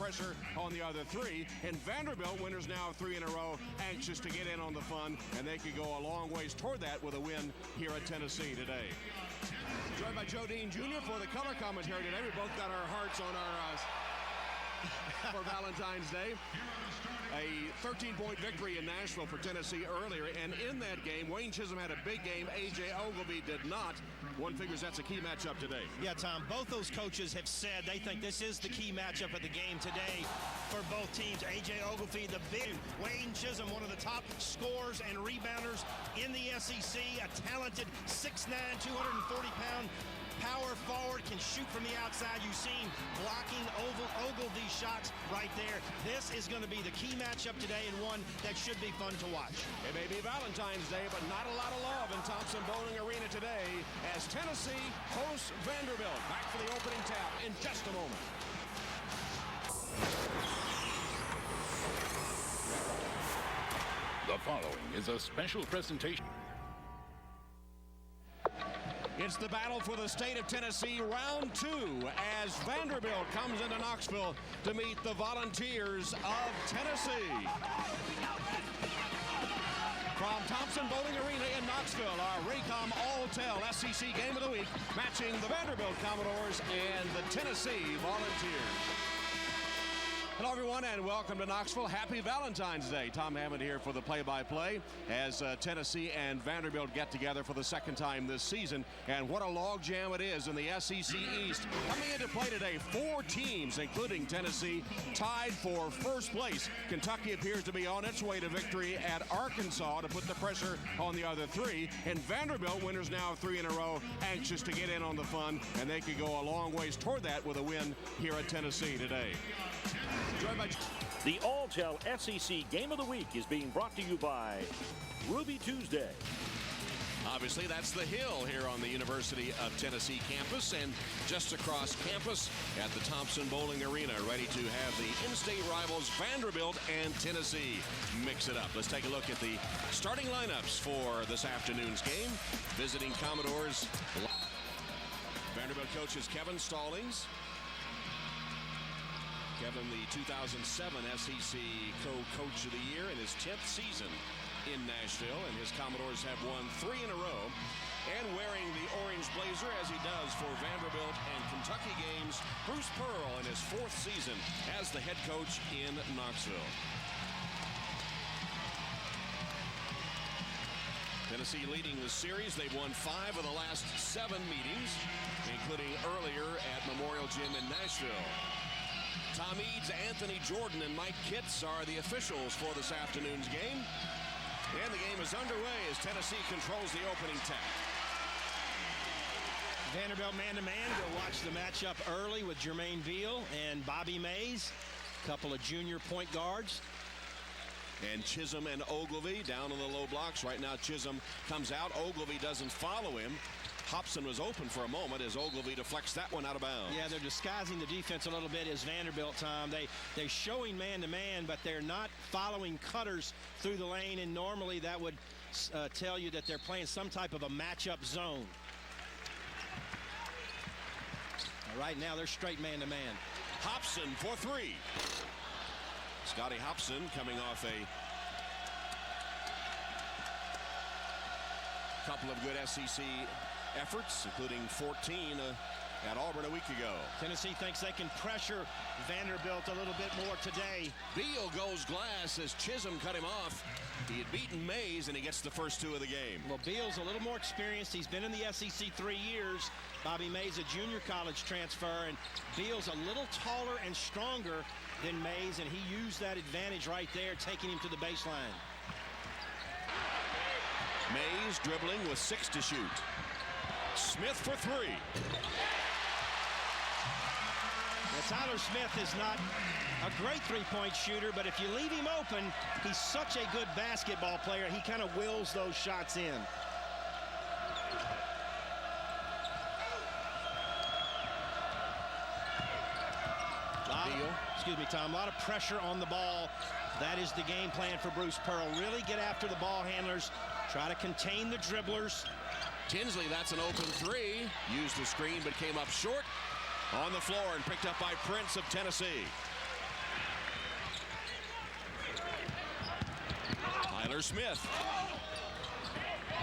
pressure on the other three. And Vanderbilt, winners now 3 in a row, anxious to get in on the fun, and they could go a long ways toward that with a win here at Tennessee today. Joined by Joe Dean Jr. for the color commentary today. We both got our hearts on our for Valentine's Day. A 13-point victory in Nashville for Tennessee earlier, and in that game, Wayne Chisholm had a big game. A.J. Ogilvie did not. One figures that's a key matchup today. Yeah, Tom, both those coaches have said they think this is the key matchup of the game today for both teams. A.J. Ogilvie, the big Wayne Chisholm, one of the top scorers and rebounders in the SEC, a talented 6'9", 240-pound power forward, can shoot from the outside. You've seen blocking Ogilvie's shots right there. This is going to be the key matchup today, and one that should be fun to watch. It may be Valentine's Day, but not a lot of love in Thompson Bowling Arena today as Tennessee hosts Vanderbilt. Back for the opening tap in just a moment. The following is a special presentation. It's the battle for the state of Tennessee, round 2, as Vanderbilt comes into Knoxville to meet the Volunteers of Tennessee. From Thompson Bowling Arena in Knoxville, our Raycom All-Tel SEC Game of the Week, matching the Vanderbilt Commodores and the Tennessee Volunteers. Hello, everyone, and welcome to Knoxville. Happy Valentine's Day. Tom Hammond here for the play-by-play as Tennessee and Vanderbilt get together for the second time this season. And what a logjam it is in the SEC East. Coming into play today, 4 teams, including Tennessee, tied for first place. Kentucky appears to be on its way to victory at Arkansas to put the pressure on the other 3. And Vanderbilt, winners now 3 in a row, anxious to get in on the fun, and they could go a long ways toward that with a win here at Tennessee today. The All-Tel SEC Game of the Week is being brought to you by Ruby Tuesday. Obviously, that's the Hill here on the University of Tennessee campus, and just across campus at the Thompson Bowling Arena, ready to have the in-state rivals Vanderbilt and Tennessee mix it up. Let's take a look at the starting lineups for this afternoon's game. Visiting Commodores, Vanderbilt coach is Kevin Stallings. Kevin, the 2007 SEC co-coach of the year in his 10th season in Nashville, and his Commodores have won 3 in a row. And wearing the orange blazer, as he does for Vanderbilt and Kentucky games, Bruce Pearl in his 4th season as the head coach in Knoxville. Tennessee leading the series. They've won 5 of the last 7 meetings, including earlier at Memorial Gym in Nashville. Tom Eads, Anthony Jordan, and Mike Kitts are the officials for this afternoon's game. And the game is underway as Tennessee controls the opening tap. Vanderbilt man-to-man. We'll watch the matchup early with Jermaine Beal and Bobby Mays, a couple of junior point guards. And Chisholm and Ogilvie down on the low blocks. Right now, Chisholm comes out. Ogilvie doesn't follow him. Hobson was open for a moment as Ogilvie deflects that one out of bounds. Yeah, they're disguising the defense a little bit as Vanderbilt, Tom. They're showing man-to-man, but they're not following cutters through the lane, and normally that would tell you that they're playing some type of a matchup zone. Right now, they're straight man-to-man. Hobson for 3. Scotty Hobson coming off a couple of good SEC efforts, including 14 at Auburn a week ago. Tennessee thinks they can pressure Vanderbilt a little bit more today. Beal goes glass as Chisholm cut him off. He had beaten Mays, and he gets the first 2 of the game. Well, Beal's a little more experienced. He's been in the SEC 3 years. Bobby Mays, a junior college transfer, and Beal's a little taller and stronger than Mays, and he used that advantage right there, taking him to the baseline. Mays dribbling with 6 to shoot. Smith for 3. Now, Tyler Smith is not a great three-point shooter, but if you leave him open, he's such a good basketball player. He kind of wills those shots in. Excuse me, Tom. A lot of pressure on the ball. That is the game plan for Bruce Pearl. Really get after the ball handlers. Try to contain the dribblers. Tinsley, that's an open 3. Used the screen but came up short on the floor and picked up by Prince of Tennessee. Tyler Smith.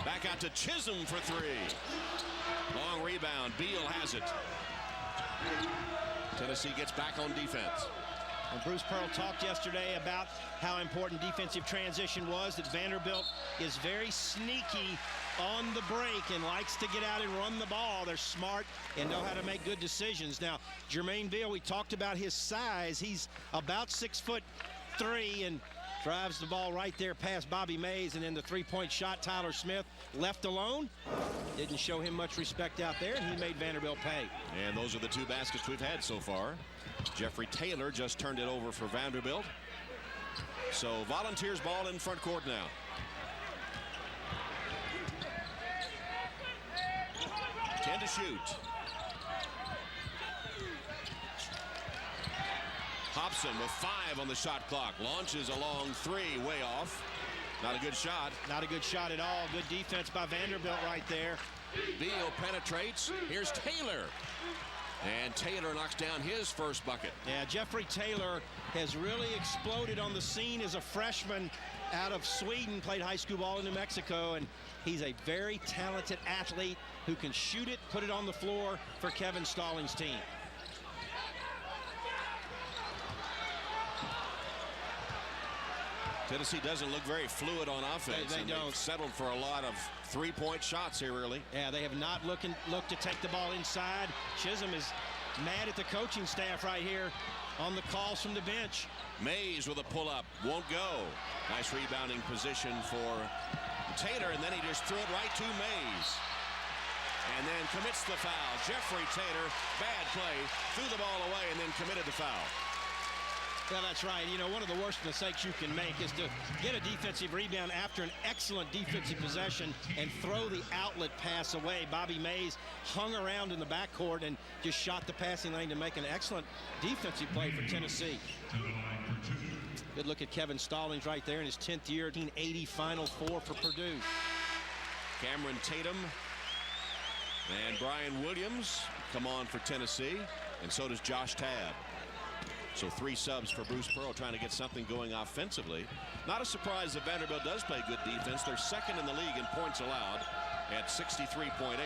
Back out to Chisholm for three. Long rebound. Beal has it. Tennessee gets back on defense. And Bruce Pearl talked yesterday about how important defensive transition was, that Vanderbilt is very sneaky on the break and likes to get out and run the ball. They're smart and know how to make good decisions. Now, Jermaine Beal, we talked about his size. He's about 6'3" and drives the ball right there past Bobby Mays, and then the three-point shot, Tyler Smith left alone. Didn't show him much respect out there, and he made Vanderbilt pay. And those are the two baskets we've had so far. Jeffrey Taylor just turned it over for Vanderbilt. So Volunteers ball in front court now. Ten to shoot. Hobson with 5 on the shot clock. Launches a long three, way off. Not a good shot. Not a good shot at all. Good defense by Vanderbilt right there. Beal penetrates. Here's Taylor. And Taylor knocks down his first bucket. Yeah, Jeffrey Taylor has really exploded on the scene as a freshman out of Sweden. Played high school ball in New Mexico, and he's a very talented athlete who can shoot it, put it on the floor for Kevin Stallings' team. Tennessee doesn't look very fluid on offense. They don't. They've settled for a lot of three-point shots here early. Yeah, they have not looked to take the ball inside. Chisholm is mad at the coaching staff right here on the calls from the bench. Mays with a pull-up. Won't go. Nice rebounding position for Taylor, and then he just threw it right to Mays. And then commits the foul. Jeffrey Taylor, bad play, threw the ball away and then committed the foul. Yeah, that's right. You know, one of the worst mistakes you can make is to get a defensive rebound after an excellent defensive possession and throw the outlet pass away. Bobby Mays hung around in the backcourt and just shot the passing lane to make an excellent defensive play for Tennessee. Good look at Kevin Stallings right there in his 10th year, 1980 Final Four for Purdue. Cameron Tatum and Brian Williams come on for Tennessee, and so does Josh Tabb. So 3 subs for Bruce Pearl, trying to get something going offensively. Not a surprise that Vanderbilt does play good defense. They're second in the league in points allowed at 63.8.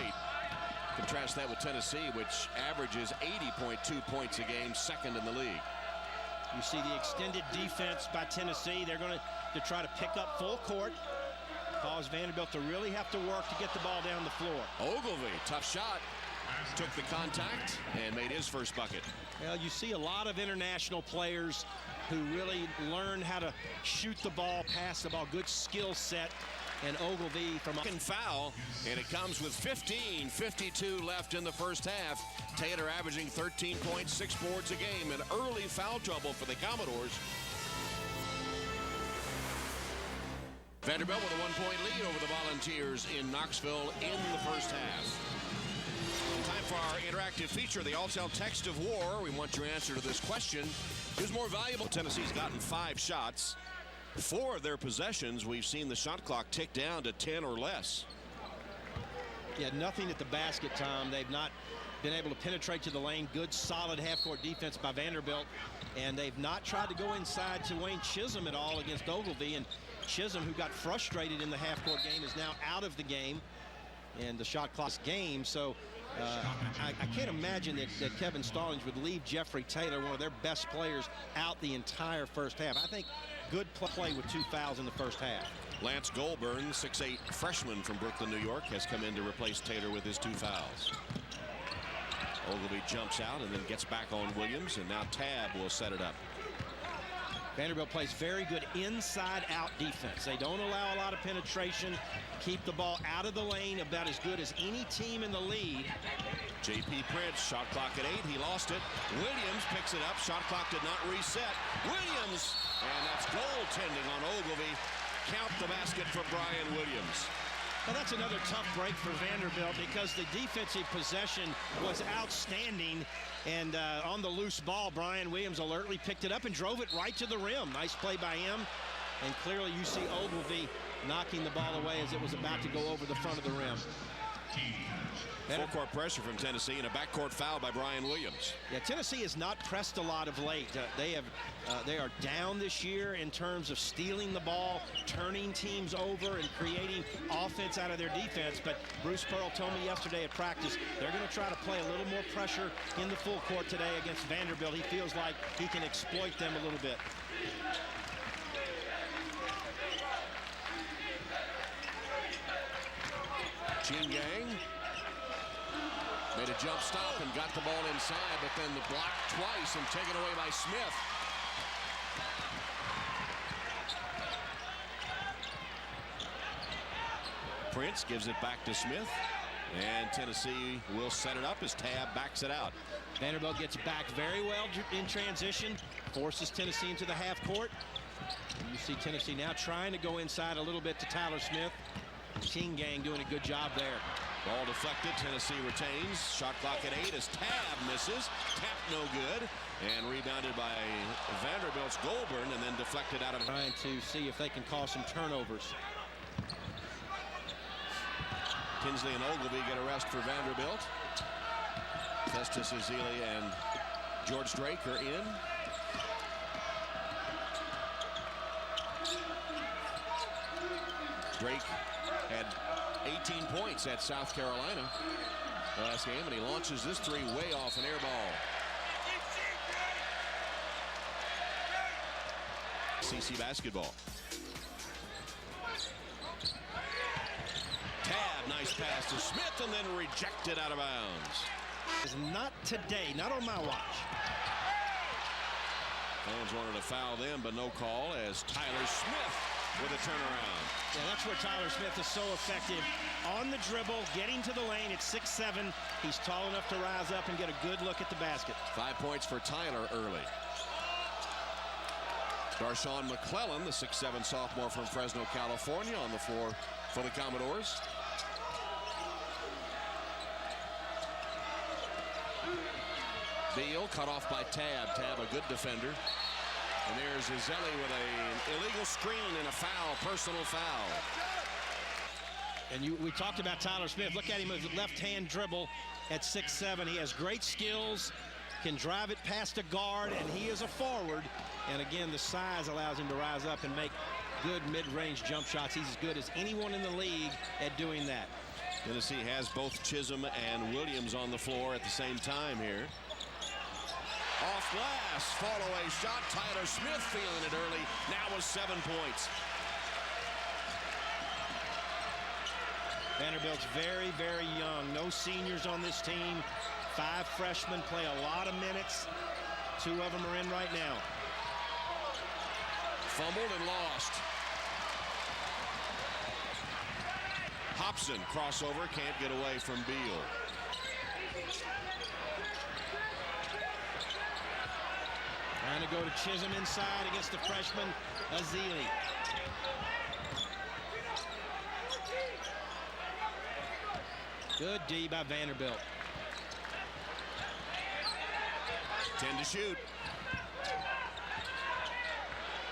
Contrast that with Tennessee, which averages 80.2 points a game, second in the league. You see the extended defense by Tennessee. They're going to try to pick up full court, cause Vanderbilt to really have to work to get the ball down the floor. Ogilvy, tough shot. Took the contact and made his first bucket. Well, you see a lot of international players who really learn how to shoot the ball, pass the ball, good skill set. And Ogilvy from a foul, and it comes with 15:52 left in the first half. Taylor averaging 13.6 boards a game, and early foul trouble for the Commodores. Vanderbilt with a 1-point lead over the Volunteers in Knoxville in the first half. Time for our interactive feature, the Alltel Text of War. We want your answer to this question. Who's more valuable? Tennessee's gotten 5 shots. 4 of their possessions, we've seen the shot clock tick down to 10 or less. Yeah, nothing at the basket, Tom. They've not been able to penetrate to the lane. Good, solid half-court defense by Vanderbilt. And they've not tried to go inside to Wayne Chisholm at all against Ogilvy. And Chisholm, who got frustrated in the half-court game, is now out of the game and the shot clock game. So I can't imagine that Kevin Stallings would leave Jeffrey Taylor, one of their best players, out the entire first half. I think good play with 2 fouls in the first half. Lance Goldburn, 6'8" freshman from Brooklyn, New York, has come in to replace Taylor with his 2 fouls. Ogilvy jumps out and then gets back on Williams, and now Tabb will set it up. Vanderbilt plays very good inside-out defense. They don't allow a lot of penetration, keep the ball out of the lane, about as good as any team in the league. J.P. Prince, shot clock at 8. He lost it. Williams picks it up. Shot clock did not reset. Williams, and that's goaltending on Ogilvy. Count the basket for Brian Williams. Well, that's another tough break for Vanderbilt because the defensive possession was outstanding. And on the loose ball, Brian Williams alertly picked it up and drove it right to the rim. Nice play by him. And clearly you see Ogilvy knocking the ball away as it was about to go over the front of the rim. Full court pressure from Tennessee and a backcourt foul by Brian Williams. Yeah, Tennessee has not pressed a lot of late. They are down this year in terms of stealing the ball, turning teams over, and creating offense out of their defense. But Bruce Pearl told me yesterday at practice they're going to try to play a little more pressure in the full court today against Vanderbilt. He feels like he can exploit them a little bit. Gang made a jump stop and got the ball inside, but then the block twice and taken away by Smith. Prince gives it back to Smith, and Tennessee will set it up as Tab backs it out. Vanderbilt gets back very well in transition, forces Tennessee into the half court. And you see Tennessee now trying to go inside a little bit to Tyler Smith. Gang doing a good job there. Ball deflected. Tennessee retains. Shot clock at 8 as Tab misses. Tap no good. And rebounded by Vanderbilt's Goulburn and then deflected out of. Trying to see if they can cause some turnovers. Tinsley and Ogilvy get a rest for Vanderbilt. Festus Ezeli and George Drake are in. Drake had 18 points at South Carolina last game, and he launches this three way off an air ball. CC basketball. Tab, nice pass to Smith, and then rejected out of bounds. Not today, not on my watch. Fans wanted to foul them, but no call as Tyler Smith with a turnaround. Yeah, that's where Tyler Smith is so effective. On the dribble, getting to the lane at 6'7". He's tall enough to rise up and get a good look at the basket. 5 points for Tyler early. Darshawn McClellan, the 6'7" sophomore from Fresno, California, on the floor for the Commodores. Beal cut off by Tab. Tab, a good defender. And there's Ezeli with an illegal screen and a foul, personal foul. And we talked about Tyler Smith. Look at him with a left-hand dribble at 6'7". He has great skills, can drive it past a guard, and he is a forward. And again, the size allows him to rise up and make good mid-range jump shots. He's as good as anyone in the league at doing that. Tennessee has both Chisholm and Williams on the floor at the same time here. Off glass, fall away shot. Tyler Smith feeling it early. Now with 7 points. Vanderbilt's very, very young. No seniors on this team. 5 freshmen play a lot of minutes. 2 of them are in right now. Fumbled and lost. Hobson crossover, can't get away from Beal. Trying to go to Chisholm inside against the freshman, Ezeli. Good D by Vanderbilt. 10 to shoot.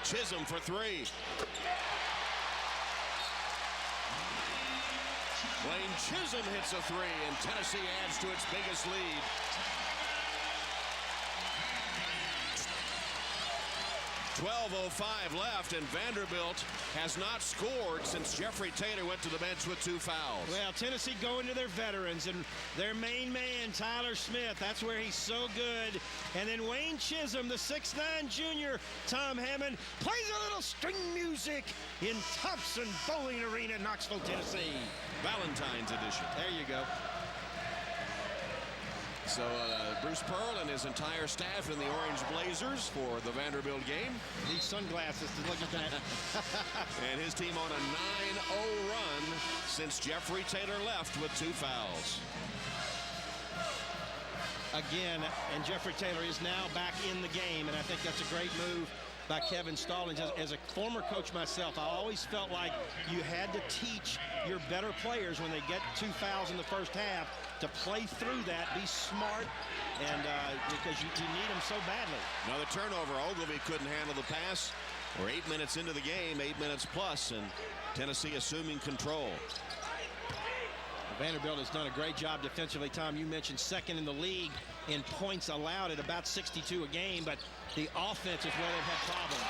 Chisholm for 3. Wayne Chisholm hits a 3, and Tennessee adds to its biggest lead. 12:05 left, and Vanderbilt has not scored since Jeffrey Taylor went to the bench with 2 fouls. Well, Tennessee going to their veterans, and their main man, Tyler Smith, that's where he's so good. And then Wayne Chisholm, the 6'9" junior, Tom Hammond, plays a little string music in Thompson Bowling Arena, Knoxville, Tennessee. Valentine's edition. There you go. So Bruce Pearl and his entire staff in the orange blazers for the Vanderbilt game. These sunglasses to look at that. And his team on a 9-0 run since Jeffrey Taylor left with 2 fouls. Again, and Jeffrey Taylor is now back in the game, and I think that's a great move by Kevin Stallings. As a former coach myself, I always felt like you had to teach your better players when they get 2 fouls in the first half to play through that, be smart, and because you need them so badly. Another turnover. Ogilvy couldn't handle the pass. We're 8 minutes into the game, 8 minutes plus, and Tennessee assuming control. Vanderbilt has done a great job defensively. Tom, you mentioned second in the league in points allowed at about 62 a game, but the offense is where they've had problems.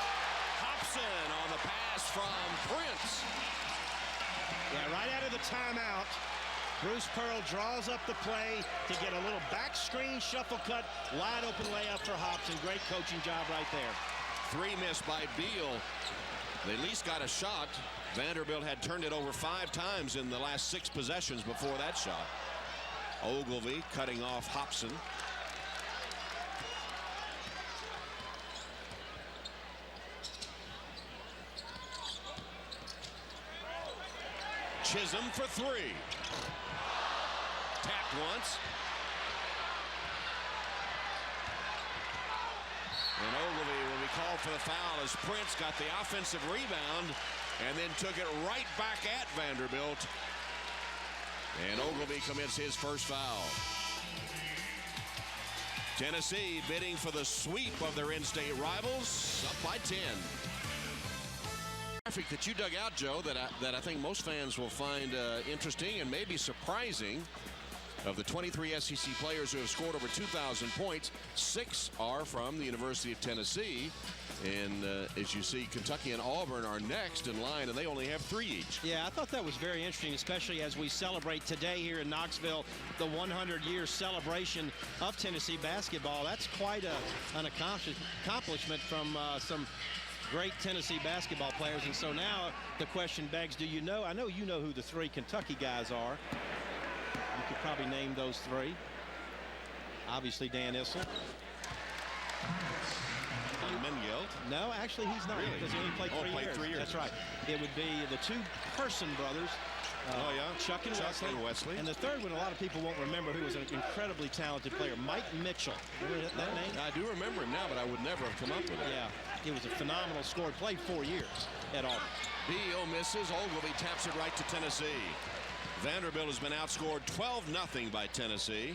Hobson on the pass from Prince. Yeah, right out of the timeout, Bruce Pearl draws up the play to get a little back screen shuffle cut, wide open layup for Hobson. Great coaching job right there. 3 missed by Beal. They at least got a shot. Vanderbilt had turned it over 5 times in the last 6 possessions before that shot. Ogilvy cutting off Hobson. Chisholm for 3. Tapped once. And Ogilvy will be called for the foul as Prince got the offensive rebound and then took it right back at Vanderbilt. And Ogilvy commits his first foul. Tennessee bidding for the sweep of their in-state rivals, up by 10. Graphic that you dug out, Joe, that I think most fans will find interesting and maybe surprising. Of the 23 SEC players who have scored over 2,000 points, 6 are from the University of Tennessee. And as you see, Kentucky and Auburn are next in line, and they only have 3 each. Yeah, I thought that was very interesting, especially as we celebrate today here in Knoxville the 100-year celebration of Tennessee basketball. That's quite an accomplishment from some great Tennessee basketball players. And so now the question begs, do you know? I know you know who the 3 Kentucky guys are. You could probably name those 3. Obviously, Dan Issel. Mengelt. No, actually, he's not. Really? Because he only played 3 years. That's right. It would be the 2 Person brothers. Chuck and Wesley. And the third one, a lot of people won't remember, who was an incredibly talented player, Mike Mitchell. Remember that name? I do remember him now, but I would never have come up with it. Yeah, he was a phenomenal scorer. Played 4 years at Auburn. Beal misses. Ogilvy taps it right to Tennessee. Vanderbilt has been outscored 12-0 by Tennessee.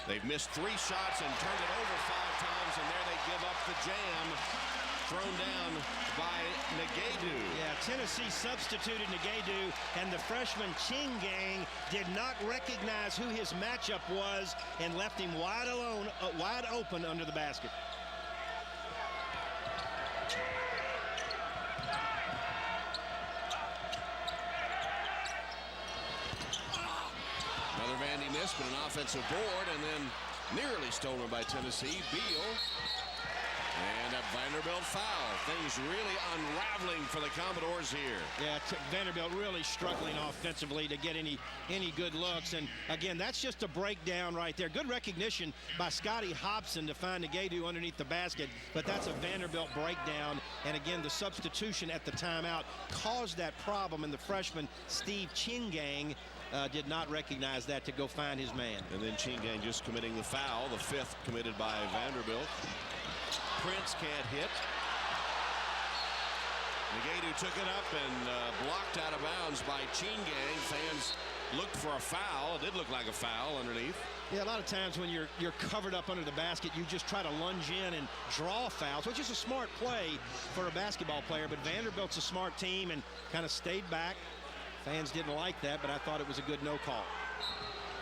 They've missed 3 shots and turned it over 5 times, and there they give up the jam. Thrown down by Negadu. Yeah, Tennessee substituted Negadu, and the freshman Chingang did not recognize who his matchup was and left him wide open under the basket. Another Vandy miss, but an offensive board, and then nearly stolen by Tennessee. Beal. And a Vanderbilt foul. Things really unraveling for the Commodores here. Yeah, Vanderbilt really struggling offensively to get any good looks. And again, that's just a breakdown right there. Good recognition by Scotty Hobson to find Negadu underneath the basket, but that's a Vanderbilt breakdown. And again, the substitution at the timeout caused that problem, and the freshman Steve Chingang did not recognize that to go find his man. And then Chingang just committing the foul, the 5th committed by Vanderbilt. Prince can't hit. Negadu took it up and blocked out of bounds by Chingang. Fans looked for a foul. It did look like a foul underneath. Yeah, a lot of times when you're covered up under the basket, you just try to lunge in and draw fouls, which is a smart play for a basketball player. But Vanderbilt's a smart team and kind of stayed back. Fans didn't like that, but I thought it was a good no call.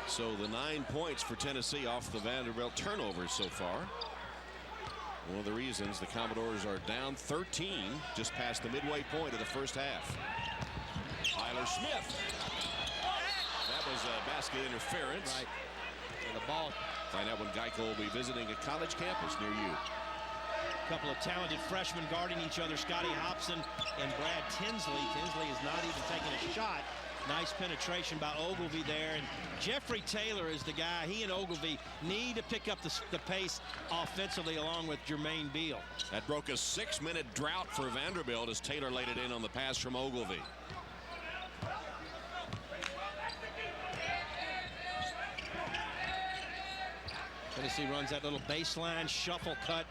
So the 9 points for Tennessee off the Vanderbilt turnovers so far. One of the reasons the Commodores are down 13 just past the midway point of the first half. Tyler Smith. That was a basket interference. Right. And the ball. Find out when Geico will be visiting a college campus near you. A couple of talented freshmen guarding each other, Scotty Hobson and Brad Tinsley. Tinsley is not even taking a shot. Nice penetration by Ogilvy there. And Jeffrey Taylor is the guy. He and Ogilvy need to pick up the pace offensively along with Jermaine Beal. That broke a 6-minute drought for Vanderbilt as Taylor laid it in on the pass from Ogilvy. Tennessee runs that little baseline shuffle cut.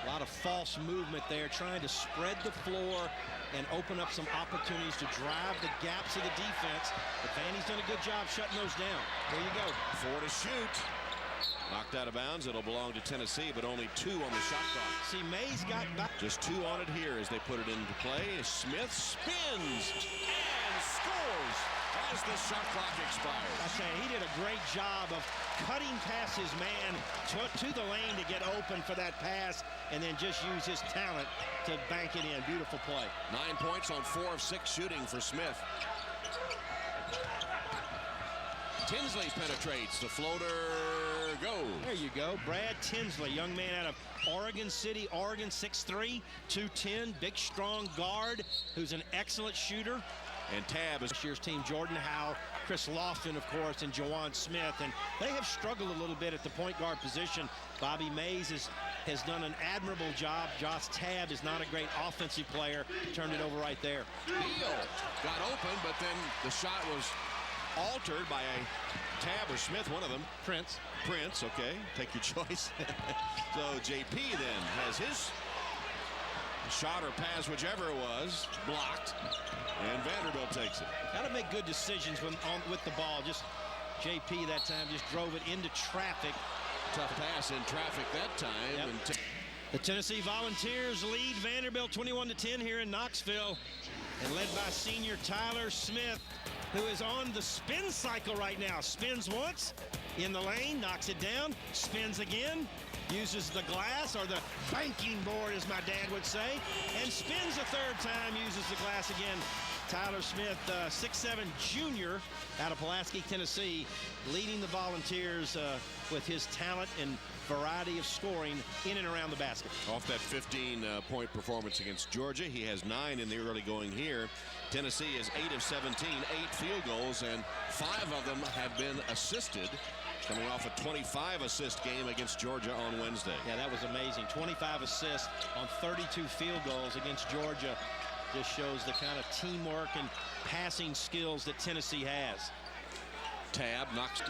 A lot of false movement there, trying to spread the floor and open up some opportunities to drive the gaps of the defense. But Vandy's done a good job shutting those down. There you go. 4 to shoot. Knocked out of bounds. It'll belong to Tennessee, but only 2 on the shot clock. See, Mays got back. Just 2 on it here as they put it into play. Smith spins and scores. as the shot clock expires. I say he did a great job of cutting past his man to the lane to get open for that pass, and then just use his talent to bank it in. Beautiful play. 9 points on 4 of 6 shooting for Smith. Tinsley penetrates. The floater goes. There you go. Brad Tinsley, young man out of Oregon City, Oregon, 6'3", 210, big, strong guard who's an excellent shooter. And Tab is This year's team, Jordan Howe, Chris Lofton, of course, and Jawan Smith. And they have struggled a little bit at the point guard position. Bobby Mays has done an admirable job. Josh Tab is not a great offensive player. Turned it over right there. Beal got open, but then the shot was altered by a Tab or Smith, one of them. Prince, okay, take your choice. So JP then has his shot or pass, whichever it was, blocked, and Vanderbilt takes it. got to make good decisions with the ball. Just JP that time just drove it into traffic. Tough pass in traffic that time. Yep. And The Tennessee Volunteers lead Vanderbilt 21-10 here in Knoxville, and led by senior Tyler Smith, who is on the spin cycle right now. Spins once in the lane, knocks it down, spins again, uses the glass, or the banking board as my dad would say, and spins a third time, uses the glass again. Tyler Smith, 6'7" junior out of Pulaski, Tennessee, leading the Volunteers with his talent and variety of scoring in and around the basket. off that 15-point performance against Georgia, he has 9 in the early going here. Tennessee is 8 of 17, 8 field goals, and 5 of them have been assisted, coming off a 25-assist game against Georgia on Wednesday. Yeah, that was amazing. 25 assists on 32 field goals against Georgia. Just shows the kind of teamwork and passing skills that Tennessee has. Tab knocks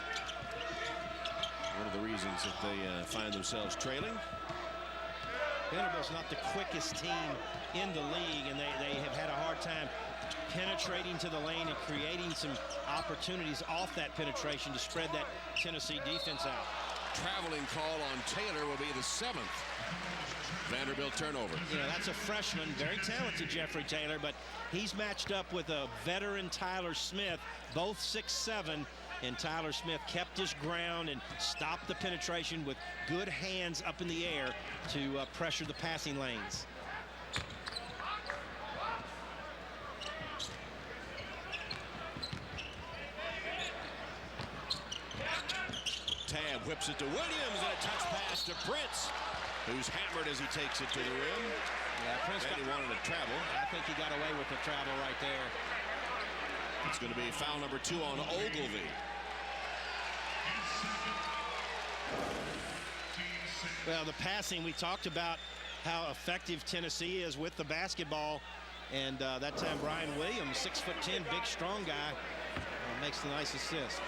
one of the reasons that they find themselves trailing. Vanderbilt's not the quickest team in the league, and they have had a hard time penetrating to the lane and creating some opportunities off that penetration to spread that Tennessee defense out. Traveling call on Taylor will be the 7th Vanderbilt turnover. You know, that's a freshman, very talented Jeffrey Taylor, but he's matched up with a veteran Tyler Smith, both 6'7", and Tyler Smith kept his ground and stopped the penetration with good hands up in the air to pressure the passing lanes. Tab whips it to Williams, and a touch pass to Prince, who's hammered as he takes it to the rim. Yeah, Prince And he wanted to travel. I think he got away with the travel right there. It's going to be foul number 2 on Ogilvy. Well, the passing, we talked about how effective Tennessee is with the basketball. And that time, Brian Williams, 6'10", big, strong guy, makes the nice assist.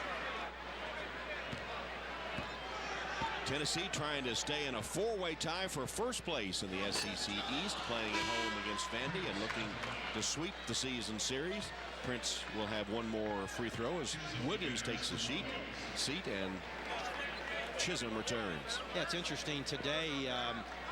Tennessee trying to stay in a 4-way tie for first place in the SEC East, playing at home against Vandy and looking to sweep the season series. Prince will have one more free throw as Williams takes the seat, and Chisholm returns. Yeah, it's interesting. Today,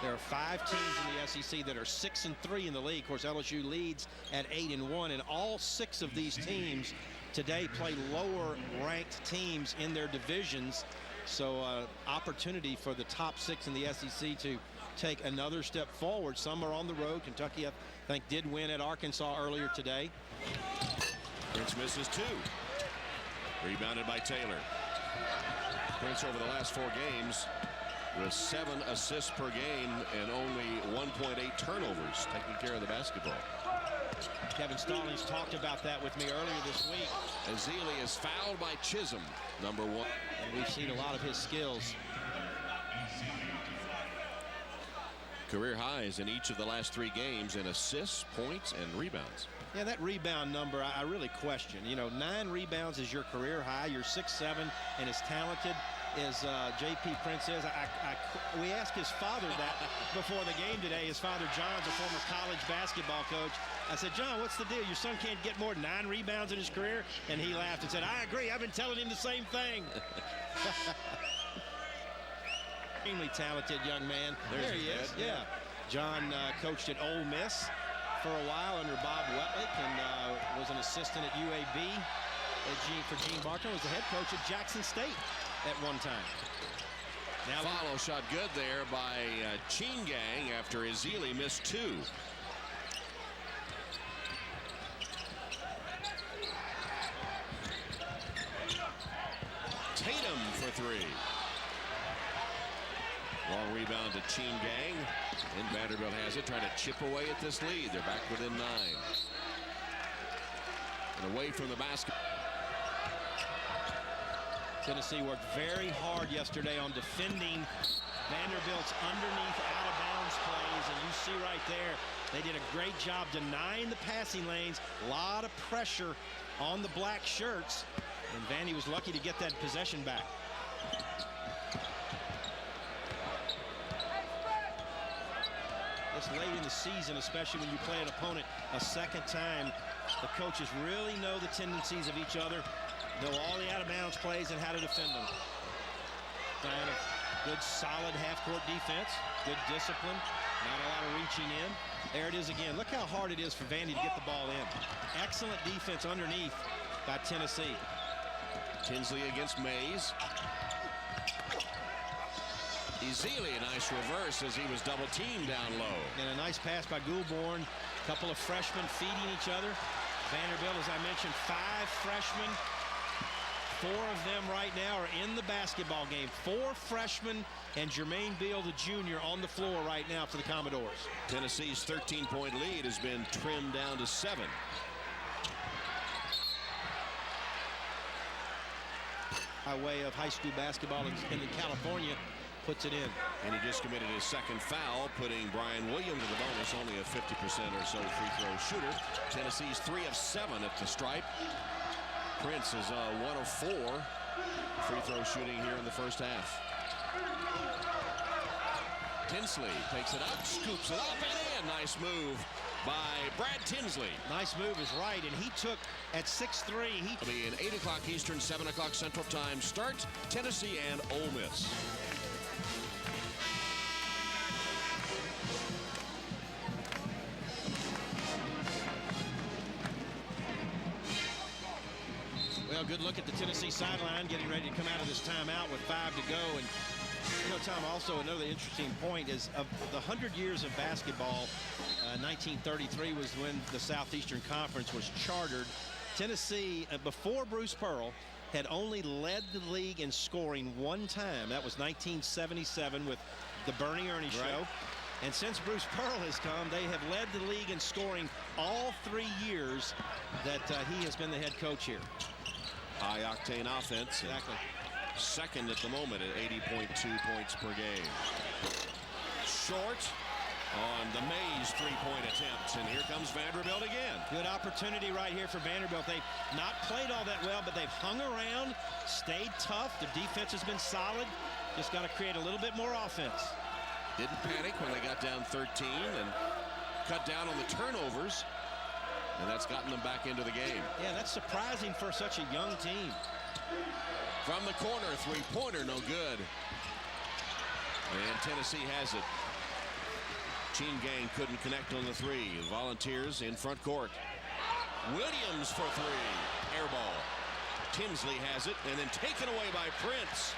there are 5 teams in the SEC that are 6-3 in the league. Of course, LSU leads at 8-1, and all 6 of these teams today play lower-ranked teams in their divisions. So opportunity for the top 6 in the SEC to take another step forward. Some are on the road. Kentucky, I think, did win at Arkansas earlier today. Prince misses 2. Rebounded by Taylor. Prince over the last 4 games with 7 assists per game and only 1.8 turnovers, taking care of the basketball. Kevin Stallings talked about that with me earlier this week. Azili is fouled by Chisholm, number 1. And we've seen a lot of his skills. Career highs in each of the last 3 games in assists, points, and rebounds. Yeah, that rebound number, I really question. You know, 9 rebounds is your career high. You're 6'7", and as talented as J.P. Prince is. We asked his father that before the game today. His father, John's a former college basketball coach. I said, John, what's the deal? Your son can't get more than 9 rebounds in his career? And he laughed and said, I agree. I've been telling him the same thing. Extremely talented young man. There he is. Yeah. John coached at Ole Miss for a while under Bob Wetlick and was an assistant at UAB. for Gene Barton, was the head coach at Jackson State at one time. Now Follow shot good there by Chingang after Ezeli missed 2. Tatum for 3. Long rebound to Chingang. And Vanderbilt has it, trying to chip away at this lead. They're back within 9. And away from the basket. Tennessee worked very hard yesterday on defending Vanderbilt's underneath out-of-bounds plays, and you see right there, they did a great job denying the passing lanes. A lot of pressure on the black shirts, and Vandy was lucky to get that possession back. This late in the season, especially when you play an opponent a second time, the coaches really know the tendencies of each other, know all the out-of-bounds plays and how to defend them. Kind of good, solid half-court defense, good discipline, not a lot of reaching in. There it is again. Look how hard it is for Vandy to get the ball in. Excellent defense underneath by Tennessee. Tinsley against Mays. Ezeli, a nice reverse as he was double-teamed down low. And a nice pass by Goulbourne. A couple of freshmen feeding each other. Vanderbilt, as I mentioned, 5 freshmen. 4 of them right now are in the basketball game. 4 freshmen and Jermaine Beal, the junior, on the floor right now for the Commodores. Tennessee's 13-point lead has been trimmed down to 7. By way of high school basketball in California, puts it in. And he just committed his second foul, putting Brian Williams to the bonus, only a 50% or so free throw shooter. Tennessee's 3 of 7 at the stripe. Prince is 1 of 4 free throw shooting here in the first half. Tinsley takes it up, scoops it up and in. Nice move by Brad Tinsley. Nice move is right, and he took at 6'3". It'll be an 8 o'clock Eastern, 7 o'clock Central Time start. Tennessee and Ole Miss. Well, good look at the Tennessee sideline, getting ready to come out of this timeout with 5 to go. And, you know, Tom, also another interesting point is of the 100 years of basketball, 1933 was when the Southeastern Conference was chartered. Tennessee, before Bruce Pearl, had only led the league in scoring 1 time. That was 1977 with the Bernie Ernie show. And since Bruce Pearl has come, they have led the league in scoring all 3 years that he has been the head coach here. High-octane offense. Exactly. Second at the moment at 80.2 points per game. Short on the Mays three-point attempt. And here comes Vanderbilt again. Good opportunity right here for Vanderbilt. They've not played all that well, but they've hung around, stayed tough. The defense has been solid. Just got to create a little bit more offense. Didn't panic when they got down 13 and cut down on the turnovers. And that's gotten them back into the game. Yeah, that's surprising for such a young team. From the corner, three-pointer, no good. And Tennessee has it. Chingang couldn't connect on the 3. The Volunteers in front court. Williams for 3. Air ball. Tinsley has it, and then taken away by Prince.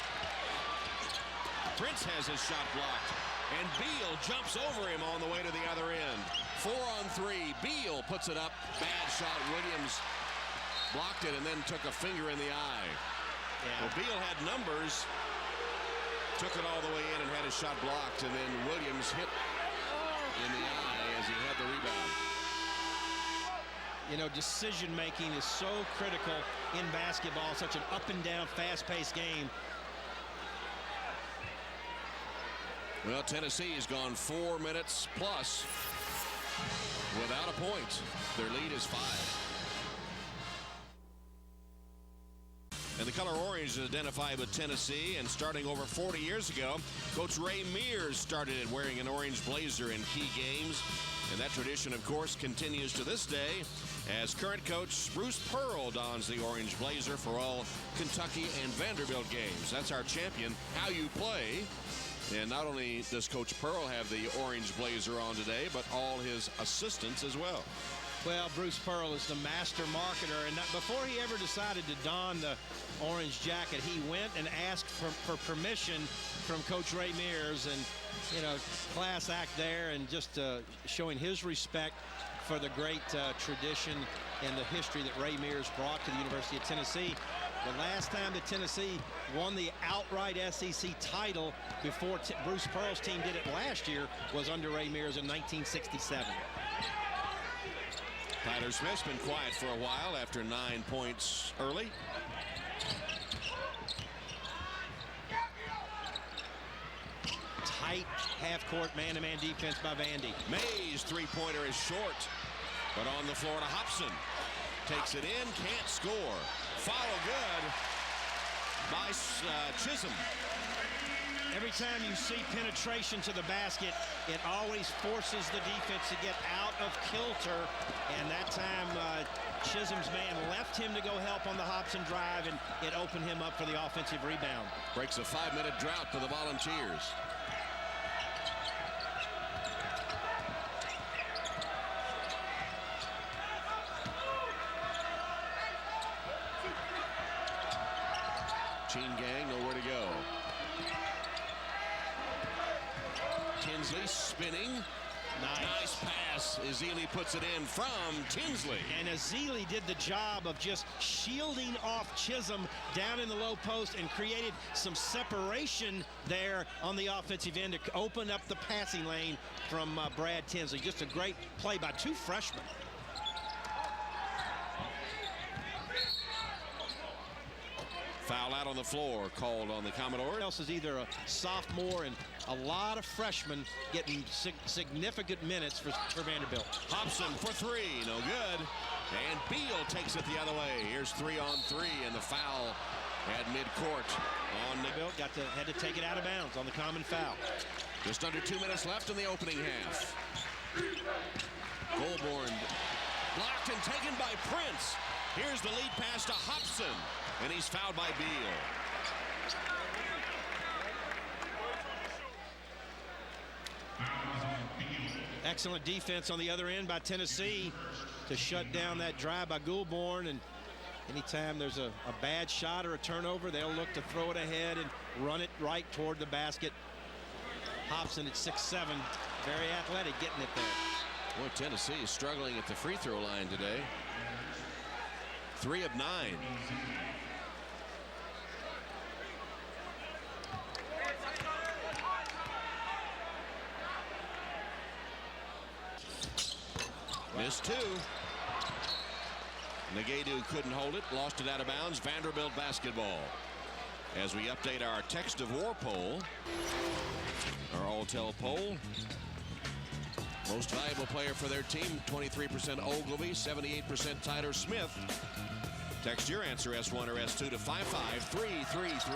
Prince has his shot blocked. And Beal jumps over him on the way to the other end. 4 on 3. Beal puts it up. Bad shot. Williams blocked it and then took a finger in the eye. Yeah. Well, Beal had numbers. Took it all the way in and had his shot blocked. And then Williams hit in the eye as he had the rebound. You know, decision-making is so critical in basketball. Such an up-and-down, fast-paced game. Well, Tennessee has gone 4 minutes plus without a point. Their lead is 5. And the color orange is identified with Tennessee, and starting over 40 years ago, Coach Ray Mears started it wearing an orange blazer in key games. And that tradition, of course, continues to this day as current coach Bruce Pearl dons the orange blazer for all Kentucky and Vanderbilt games. That's our champion, How You Play. And not only does Coach Pearl have the orange blazer on today, but all his assistants as well. Well, Bruce Pearl is the master marketer, and before he ever decided to don the orange jacket, he went and asked for permission from Coach Ray Mears, and, you know, class act there, and just showing his respect for the great tradition and the history that Ray Mears brought to the University of Tennessee. The last time that Tennessee won the outright SEC title before Bruce Pearl's team did it last year was under Ray Mears in 1967. Tyler Smith's been quiet for a while after 9 points early. Tight half-court man-to-man defense by Vandy. May's three-pointer is short, but on the floor to Hobson. Takes it in, can't score. Follow good by Chisholm. Every time you see penetration to the basket, it always forces the defense to get out of kilter. And that time, Chisholm's man left him to go help on the Hobson drive, and it opened him up for the offensive rebound. Breaks a 5-minute drought for the Volunteers. Chain gang, nowhere to go. Tinsley spinning. Nice pass. Ezeli puts it in from Tinsley. And Ezeli did the job of just shielding off Chisholm down in the low post and created some separation there on the offensive end to open up the passing lane from Brad Tinsley. Just a great play by two freshmen. Foul out on the floor called on the Commodores. Else is either a sophomore, and a lot of freshmen getting significant minutes for Vanderbilt. Hobson for three, no good. And Beal takes it the other way. Here's 3-on-3, and the foul at midcourt on Vanderbilt had to take it out of bounds on the common foul. Just under 2 minutes left in the opening half. Goulbourne blocked and taken by Prince. Here's the lead pass to Hobson, and he's fouled by Beal. Excellent defense on the other end by Tennessee to shut down that drive by Goulbourne. And anytime there's a bad shot or a turnover, they'll look to throw it ahead and run it right toward the basket. Hobson at 6'7", very athletic, getting it there. Boy, Tennessee is struggling at the free throw line today. 3 of 9. Missed two. Negadu couldn't hold it, lost it out of bounds. Vanderbilt basketball. As we update our text of war poll, our all-tell poll. Most valuable player for their team, 23% Ogilvy, 78% Tyler Smith. Text your answer, S1 or S2, to 55333.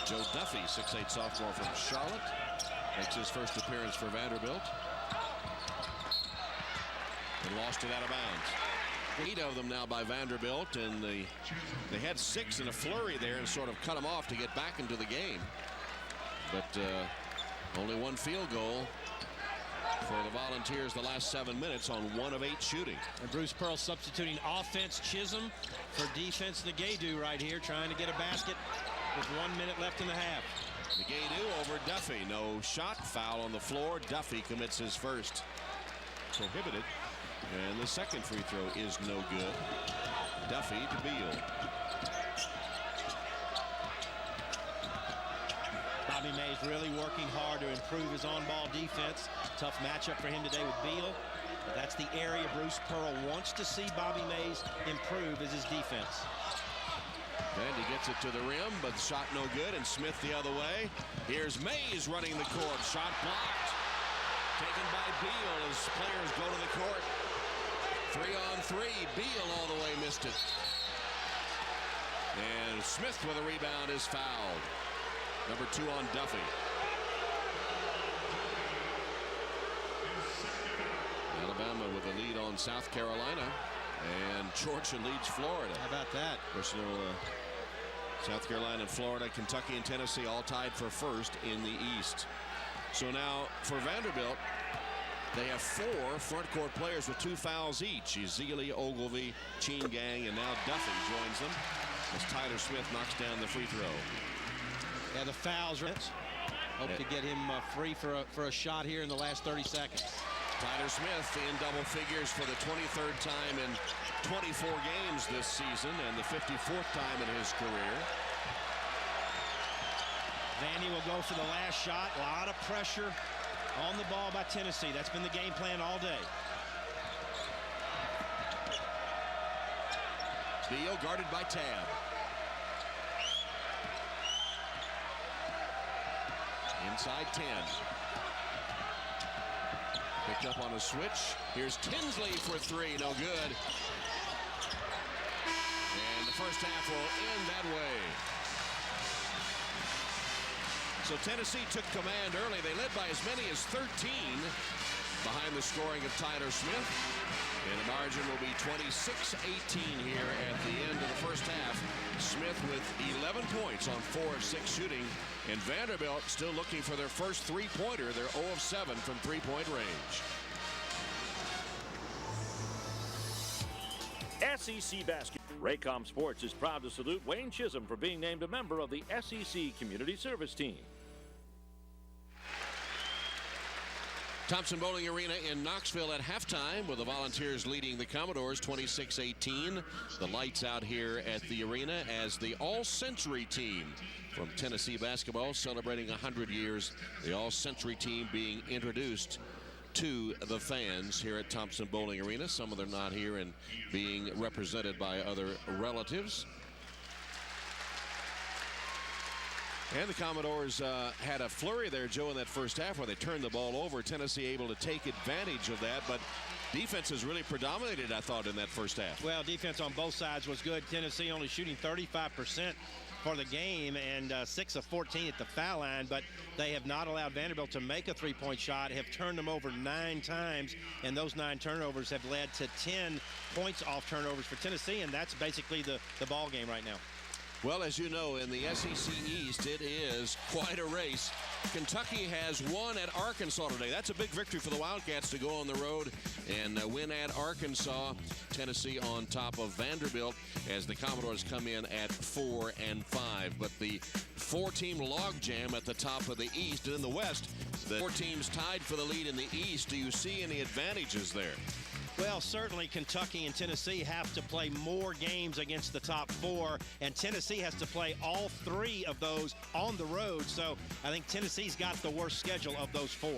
Joe Duffy, 6'8" sophomore from Charlotte, makes his first appearance for Vanderbilt. And lost it out of bounds. 8 of them now by Vanderbilt, and they had 6 in a flurry there and sort of cut them off to get back into the game. But only 1 field goal for the Volunteers the last 7 minutes on 1 of 8 shooting. And Bruce Pearl substituting offense Chisholm for defense Negadu right here, trying to get a basket with 1 minute left in the half. Negadu over Duffy. No shot. Foul on the floor. Duffy commits his first. Prohibited. And the second free throw is no good. Duffy to Beal. Bobby Mays really working hard to improve his on-ball defense. Tough matchup for him today with Beal. But that's the area Bruce Pearl wants to see Bobby Mays improve, is his defense. Vandy gets it to the rim, but the shot no good, and Smith the other way. Here's Mays running the court. Shot blocked. Taken by Beal as players go to the court. 3-on-3. Beal all the way missed it. And Smith with a rebound is fouled. Number 2 on Duffy. Alabama with a lead on South Carolina. And Georgia leads Florida. How about that? Of course, you know, South Carolina and Florida, Kentucky and Tennessee all tied for first in the East. So now for Vanderbilt, they have 4 front court players with 2 fouls each. Ezeli, Ogilvie, Cheen-Gang, and now Duffy joins them as Tyler Smith knocks down the free throw. Yeah, the fouls. Hope to get him free for a shot here in the last 30 seconds. Tyler Smith in double figures for the 23rd time in 24 games this season and the 54th time in his career. Vandy will go for the last shot. A lot of pressure on the ball by Tennessee. That's been the game plan all day. Beal guarded by Tab. Inside 10. Picked up on a switch. Here's Tinsley for 3. No good. And the first half will end that way. So Tennessee took command early. They led by as many as 13 behind the scoring of Tyler Smith. And the margin will be 26-18 here at the end of the first half. Smith with 11 points on 4 of 6 shooting. And Vanderbilt still looking for their first three-pointer. They're 0 of 7 from three-point range. SEC basketball. Raycom Sports is proud to salute Wayne Chisholm for being named a member of the SEC Community Service Team. Thompson Bowling Arena in Knoxville at halftime with the Volunteers leading the Commodores 26-18. The lights out here at the arena as the All-Century team from Tennessee basketball celebrating 100 years. The All-Century team being introduced to the fans here at Thompson Bowling Arena. Some of them not here and being represented by other relatives. And the Commodores had a flurry there, Joe, in that first half where they turned the ball over. Tennessee able to take advantage of that, but defense has really predominated, I thought, in that first half. Well, defense on both sides was good. Tennessee only shooting 35% for the game and 6 of 14 at the foul line, but they have not allowed Vanderbilt to make a three-point shot, have turned them over 9 times, and those 9 turnovers have led to 10 points off turnovers for Tennessee, and that's basically the ball game right now. Well, as you know, in the SEC East, it is quite a race. Kentucky has won at Arkansas today. That's a big victory for the Wildcats to go on the road and win at Arkansas. Tennessee on top of Vanderbilt as the Commodores come in at 4-5. But the 4-team logjam at the top of the East. And in the West, the 4 teams tied for the lead in the East. Do you see any advantages there? Well, certainly Kentucky and Tennessee have to play more games against the top 4, and Tennessee has to play all 3 of those on the road. So I think Tennessee's got the worst schedule of those 4.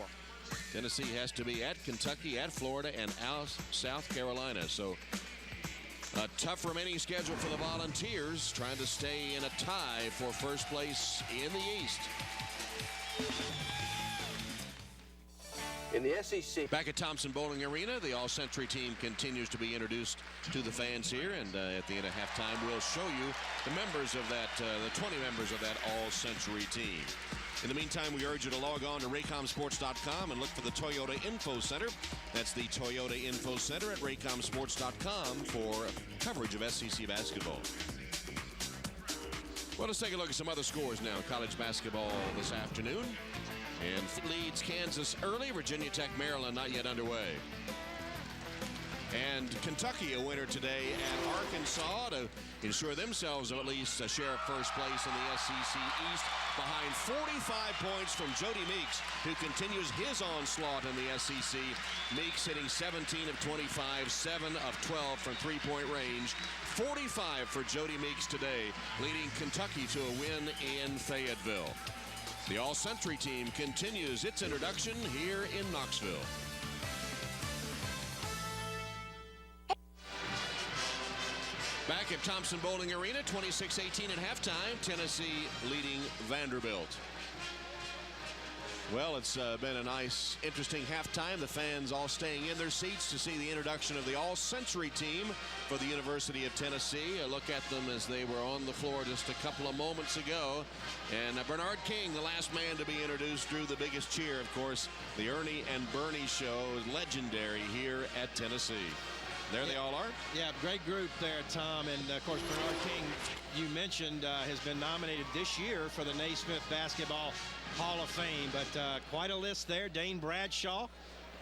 Tennessee has to be at Kentucky, at Florida, and out South Carolina. So a tough remaining schedule for the Volunteers, trying to stay in a tie for first place in the East. In the SEC. Back at Thompson Bowling Arena, the All-Century team continues to be introduced to the fans here, and at the end of halftime, we'll show you the members of that, the 20 members of that All-Century team. In the meantime, we urge you to log on to raycomsports.com and look for the Toyota Info Center. That's the Toyota Info Center at raycomsports.com for coverage of SEC basketball. Well, let's take a look at some other scores now. College basketball this afternoon. And leads Kansas early. Virginia Tech, Maryland not yet underway. And Kentucky a winner today at Arkansas to ensure themselves at least a share of first place in the SEC East behind 45 points from Jody Meeks, who continues his onslaught in the SEC. Meeks hitting 17 of 25, 7 of 12 from three-point range. 45 for Jody Meeks today, leading Kentucky to a win in Fayetteville. The All-Century team continues its introduction here in Knoxville. Back at Thompson Bowling Arena, 26-18 at halftime. Tennessee leading Vanderbilt. Well, it's been a nice, interesting halftime. The fans all staying in their seats to see the introduction of the All-Century team for the University of Tennessee. A look at them as they were on the floor just a couple of moments ago. And Bernard King, the last man to be introduced, drew the biggest cheer. Of course, the Ernie and Bernie show is legendary here at Tennessee. There they all are. Yeah, great group there, Tom. And, of course, Bernard King, you mentioned, has been nominated this year for the Naismith Basketball Hall of Fame. But quite a list there. Dane Bradshaw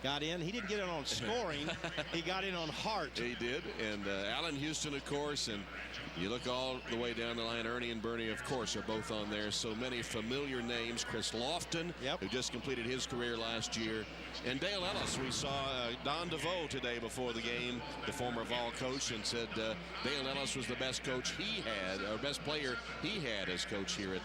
got in. He didn't get in on scoring. He got in on heart. He did. And Allen Houston, of course. And you look all the way down the line. Ernie and Bernie, of course, are both on there. So many familiar names. Chris Lofton, who just completed his career last year. And Dale Ellis, we saw Don DeVoe today before the game, the former Vol coach, and said Dale Ellis was the best coach he had, or best player he had as coach here at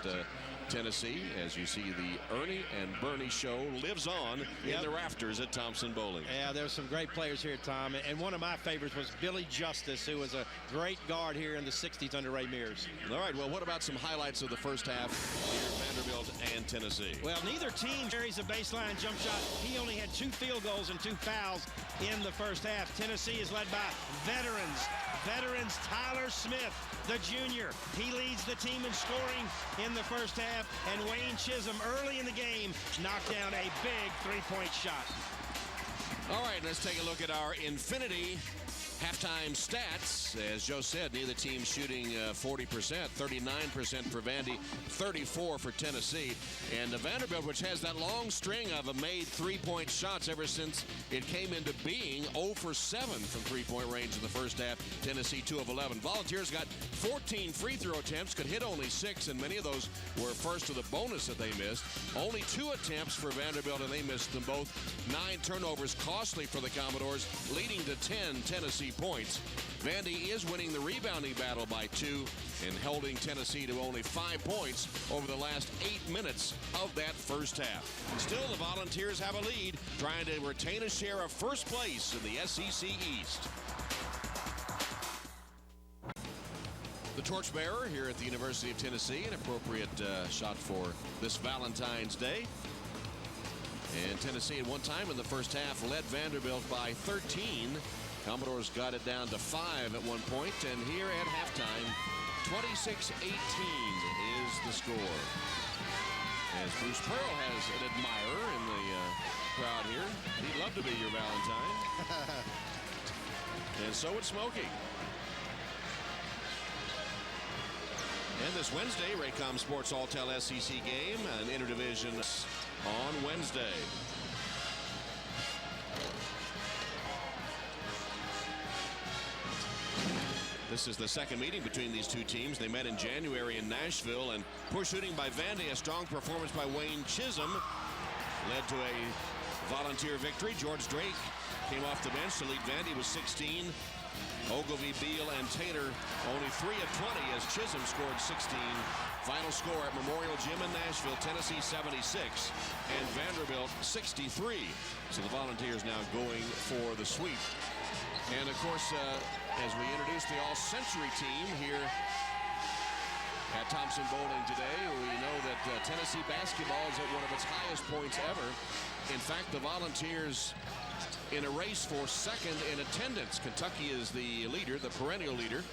Tennessee. As you see, the Ernie and Bernie show lives on in the rafters at Thompson Bowling. Yeah, there were some great players here, Tom. And one of my favorites was Billy Justice, who was a great guard here in the 60s under Ray Mears. All right, well, what about some highlights of the first half here at Vanderbilt and Tennessee? Well, neither team carries a baseline jump shot. He only had 2 field goals and 2 fouls in the first half. Tennessee is led by veterans Tyler Smith, the junior. He leads the team in scoring in the first half, and Wayne Chisholm early in the game knocked down a big 3-point shot. All right, let's take a look at our Infinity halftime stats. As Joe said, neither team shooting 40%, 39% for Vandy, 34% for Tennessee. And Vanderbilt, which has that long string of made 3-point shots ever since it came into being, 0 for 7 from 3-point range in the first half. Tennessee 2 of 11. Volunteers got 14 free throw attempts, could hit only 6, and many of those were first to the bonus that they missed. Only 2 attempts for Vanderbilt, and they missed them both. 9 turnovers, costly for the Commodores, leading to 10 Tennessee points. Vandy is winning the rebounding battle by 2 and holding Tennessee to only 5 points over the last 8 minutes of that first half. Still, the Volunteers have a lead, trying to retain a share of first place in the SEC East. The torchbearer here at the University of Tennessee, an appropriate shot for this Valentine's Day. And Tennessee at one time in the first half led Vanderbilt by 13. Commodores got it down to 5 at one point, and here at halftime, 26-18 is the score. As Bruce Pearl has an admirer in the crowd here. He'd love to be your Valentine. And so would Smokey. And this Wednesday, Raycom Sports All-Tel SEC game, an interdivision on Wednesday. This is the second meeting between these two teams. They met in January in Nashville, and poor shooting by Vandy, a strong performance by Wayne Chisholm led to a Volunteer victory. George Drake came off the bench to lead Vandy with 16. Ogilvie, Beal, and Taylor only 3 of 20 as Chisholm scored 16. Final score at Memorial Gym in Nashville, Tennessee 76 and Vanderbilt 63. So the Volunteers now going for the sweep. And of course, as we introduce the all-century team here at Thompson Bowling today, we know that Tennessee basketball is at one of its highest points ever. In fact, the Volunteers in a race for second in attendance. Kentucky is the leader, the perennial leader.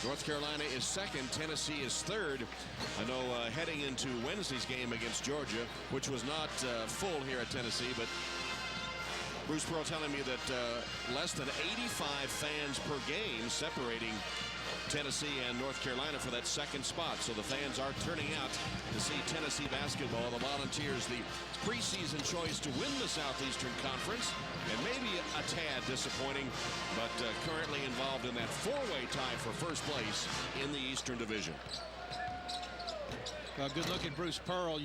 North Carolina is second. Tennessee is third. I know heading into Wednesday's game against Georgia, which was not full here at Tennessee, but Bruce Pearl telling me that less than 85 fans per game separating Tennessee and North Carolina for that second spot. So the fans are turning out to see Tennessee basketball. The Volunteers, the preseason choice to win the Southeastern Conference, and maybe a tad disappointing, but currently involved in that 4-way tie for first place in the Eastern Division. Well, good look at Bruce Pearl.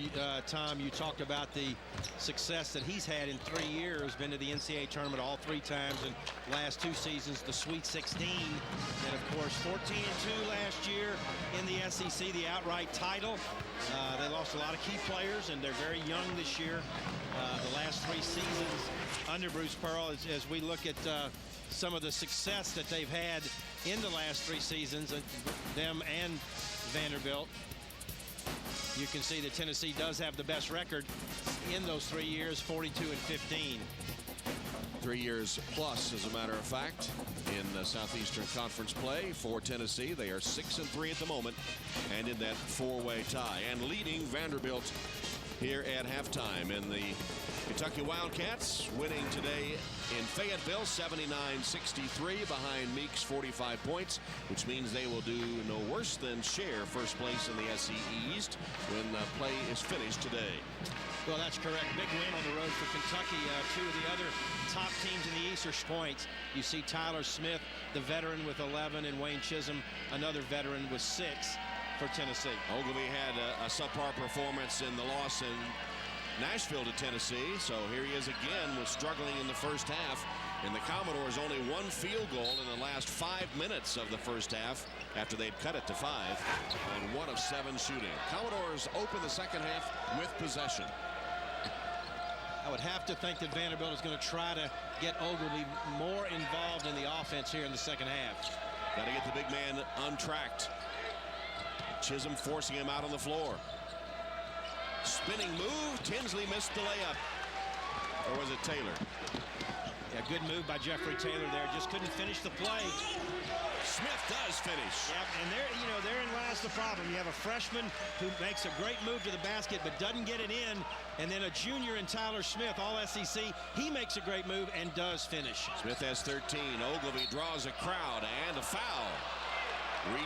Tom, you talked about the success that he's had in 3 years. Been to the NCAA tournament all 3 times, and last 2 seasons, the Sweet 16. And, of course, 14-2 last year in the SEC, the outright title. They lost a lot of key players, and they're very young this year. The last 3 seasons under Bruce Pearl, as we look at some of the success that they've had in the last 3 seasons, them and Vanderbilt, you can see that Tennessee does have the best record in those 3 years, 42-15. 3 years plus, as a matter of fact, in Southeastern Conference play for Tennessee. They are 6-3 at the moment, and in that 4-way tie, and leading Vanderbilt here at halftime in the Kentucky Wildcats winning today in Fayetteville 79-63 behind Meeks 45 points, which means they will do no worse than share first place in the SEC East when play is finished today. Well, that's correct. Big win on the road for Kentucky. Two of the other top teams in the East are points. You see Tyler Smith, the veteran, with 11, and Wayne Chisholm, another veteran, with 6 for Tennessee. Ogilvie had a subpar performance in the loss in Nashville to Tennessee, so here he is again, was struggling in the first half, and the Commodores only 1 field goal in the last 5 minutes of the first half after they'd cut it to 5 on 1 of 7 shooting. Commodores open the second half with possession. I would have to think that Vanderbilt is going to try to get Ogilvie more involved in the offense here in the second half. Got to get the big man untracked. Chisholm forcing him out on the floor. Spinning move. Tinsley missed the layup. Or was it Taylor? Yeah, good move by Jeffrey Taylor there. Just couldn't finish the play. Smith does finish. Yep, and therein lies the problem. You have a freshman who makes a great move to the basket but doesn't get it in, and then a junior in Tyler Smith, all SEC. He makes a great move and does finish. Smith has 13. Ogilvie draws a crowd and a foul.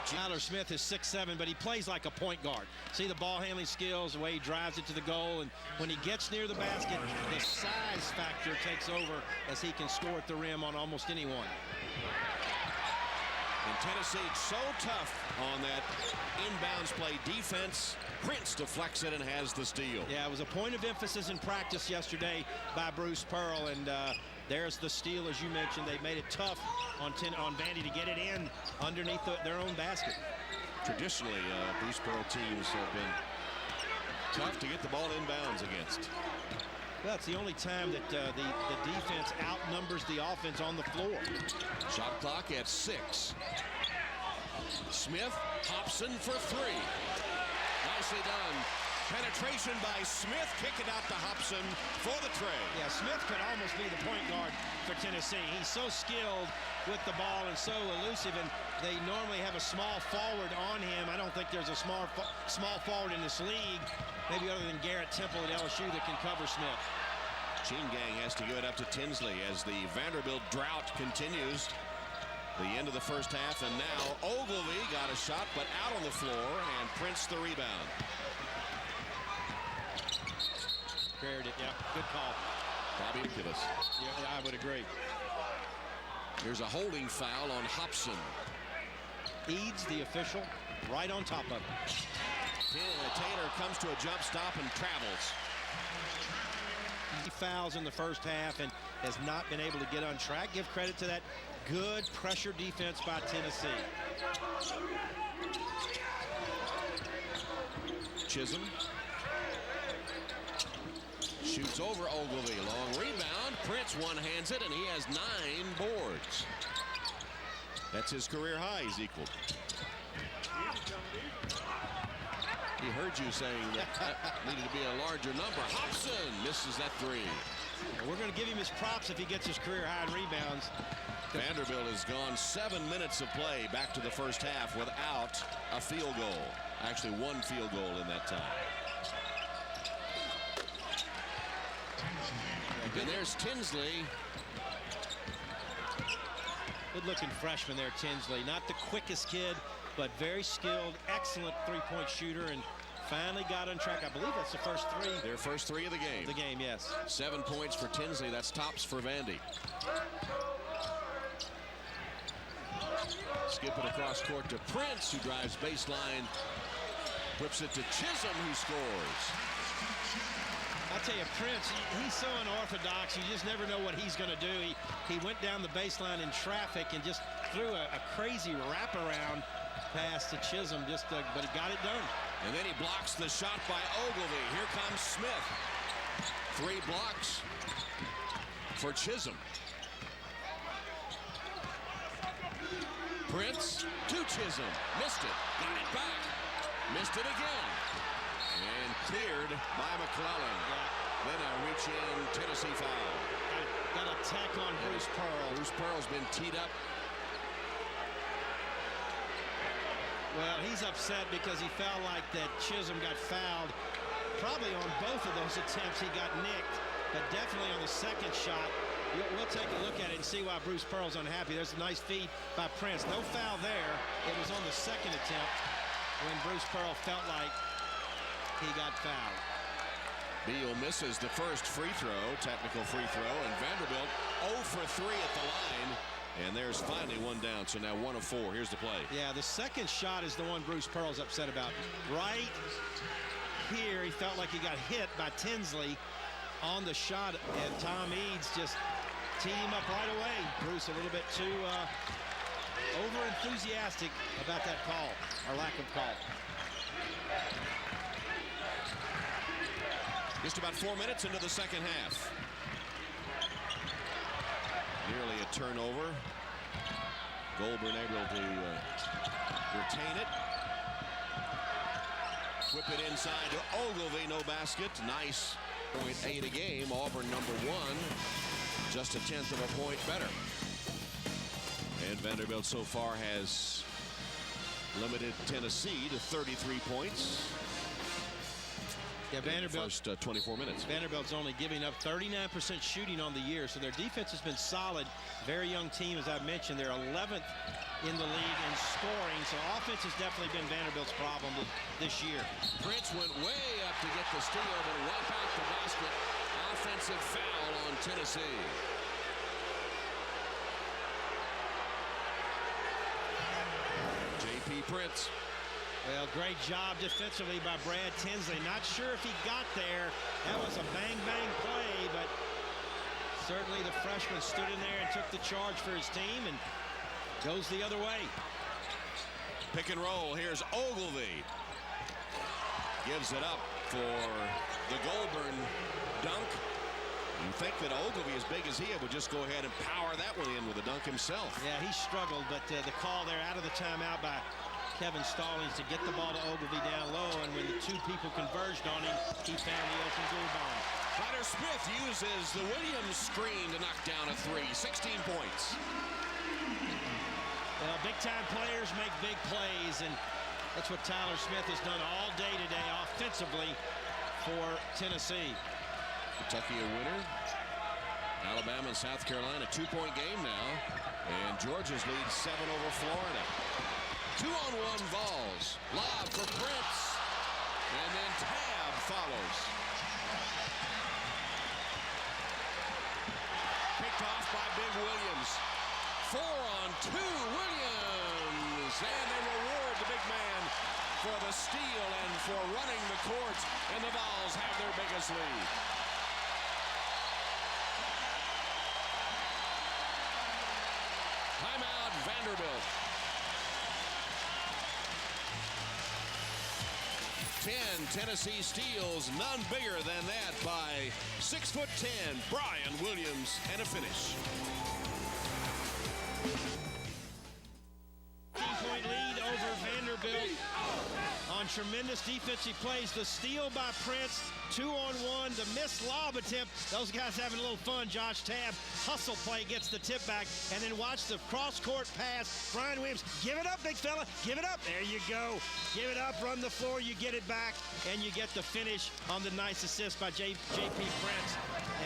Tyler Smith is 6'7", but he plays like a point guard. See the ball handling skills, the way he drives it to the goal, and when he gets near the basket, the size factor takes over as he can score at the rim on almost anyone. And Tennessee so tough on that inbounds play defense. Prince deflects it and has the steal. Yeah, it was a point of emphasis in practice yesterday by Bruce Pearl, and there's the steal, as you mentioned. They made it tough on Vandy to get it in underneath their own basket. Traditionally, Bruce Pearl teams have been tough to get the ball inbounds against. Well, it's the only time that the defense outnumbers the offense on the floor. Shot clock at 6. Smith, Hobson for 3. Nicely done. Penetration by Smith. Kick it out to Hobson for the tray. Yeah, Smith could almost be the point guard for Tennessee. He's so skilled with the ball and so elusive, and they normally have a small forward on him. I don't think there's a small forward in this league, maybe other than Garrett Temple at LSU, that can cover Smith. Sheen Gang has to give it up to Tinsley as the Vanderbilt drought continues. The end of the first half, and now Ogilvie got a shot, but out on the floor, and Prince the rebound. Carried it, yeah, good call. Probably ridiculous. Yeah, I would agree. Here's a holding foul on Hobson. Eads, the official, right on top of it. Taylor comes to a jump stop and travels. He fouls in the first half and has not been able to get on track. Give credit to that good pressure defense by Tennessee. Chisholm shoots over Ogilvie. Long rebound. Prince one-hands it, and he has 9 boards. That's his career high he's equaled. He heard you saying that needed to be a larger number. Hobson misses that 3. We're going to give him his props if he gets his career high in rebounds. Vanderbilt has gone 7 minutes of play back to the first half without a field goal. Actually, 1 field goal in that time. And there's Tinsley. Good-looking freshman there, Tinsley. Not the quickest kid, but very skilled, excellent three-point shooter, and finally got on track. I believe that's the first 3. Their first 3 of the game. The game, yes. 7 points for Tinsley. That's tops for Vandy. Skip it across court to Prince, who drives baseline. Whips it to Chisholm, who scores. I'll tell you, Prince, he's so unorthodox. You just never know what he's going to do. He went down the baseline in traffic and just threw a crazy wraparound pass to Chisholm, but he got it done. And then he blocks the shot by Ogilvie. Here comes Smith. 3 blocks for Chisholm. Prince to Chisholm. Missed it. Got it back. Missed it again. And cleared by McClellan. Then a reach-in Tennessee foul. Got a tack on Bruce Pearl. Bruce Pearl's been teed up. Well, he's upset because he felt like that Chisholm got fouled. Probably on both of those attempts he got nicked. but definitely on the second shot, we'll take a look at it and see why Bruce Pearl's unhappy. There's a nice feed by Prince. No foul there. It was on the second attempt when Bruce Pearl felt like he got fouled. Beal misses the first free throw, technical free throw, and Vanderbilt 0 for 3 at the line. And there's finally one down, so now 1 of 4. Here's the play. Yeah, the second shot is the one Bruce Pearl's upset about. Right here, he felt like he got hit by Tinsley on the shot, and Tom Eads just teed him up right away. Bruce a little bit too over-enthusiastic about that call, or lack of call. Just about 4 minutes into the second half. Nearly a turnover. Goldburn able to retain it. Whip it inside to Ogilvie, no basket. Nice. 0.8 a game. Auburn #1. Just a 1/10 of a point better. And Vanderbilt so far has limited Tennessee to 33 points. Yeah, Vanderbilt. First 24 minutes. Vanderbilt's only giving up 39% shooting on the year, so their defense has been solid. Very young team, as I mentioned. They're 11th in the league in scoring, so offense has definitely been Vanderbilt's problem this year. Prince went way up to get the steal, but wipe out the basket. Offensive foul on Tennessee. J.P. Prince. Well, great job defensively by Brad Tinsley. Not sure if he got there. That was a bang-bang play, but certainly the freshman stood in there and took the charge for his team and goes the other way. Pick and roll. Here's Ogilvie. Gives it up for the Goldburn dunk. You think that Ogilvie, as big as he is, would just go ahead and power that one in with a dunk himself. Yeah, he struggled, but the call there out of the timeout by Kevin Stallings to get the ball to Ogilvie down low, and when the two people converged on him, he found the open goal bomb. Tyler Smith uses the Williams screen to knock down a 3. 16 points. Well, big-time players make big plays, and that's what Tyler Smith has done all day today offensively for Tennessee. Kentucky a winner. Alabama and South Carolina, 2-point game now. And Georgia's lead 7 over Florida. 2-on-1 Vols. Lob for Prince. And then Tab follows. Picked off by Big Williams. 4-on-2 Williams. And they reward the big man for the steal and for running the court. And the Vols have their biggest lead. Timeout, Vanderbilt. 10 Tennessee steals, none bigger than that by 6'10" Brian Williams, and a finish. 15-point lead over Vanderbilt on tremendous defensive plays. The steal by Prince, 2-on-1, the missed lob attempt. Those guys having a little fun. Josh Tabb, hustle play, gets the tip back, and then watch the cross-court pass. Brian Williams, give it up, big fella, give it up. There you go. Give it up, run the floor, you get it back, and you get the finish on the nice assist by J.P. Prince.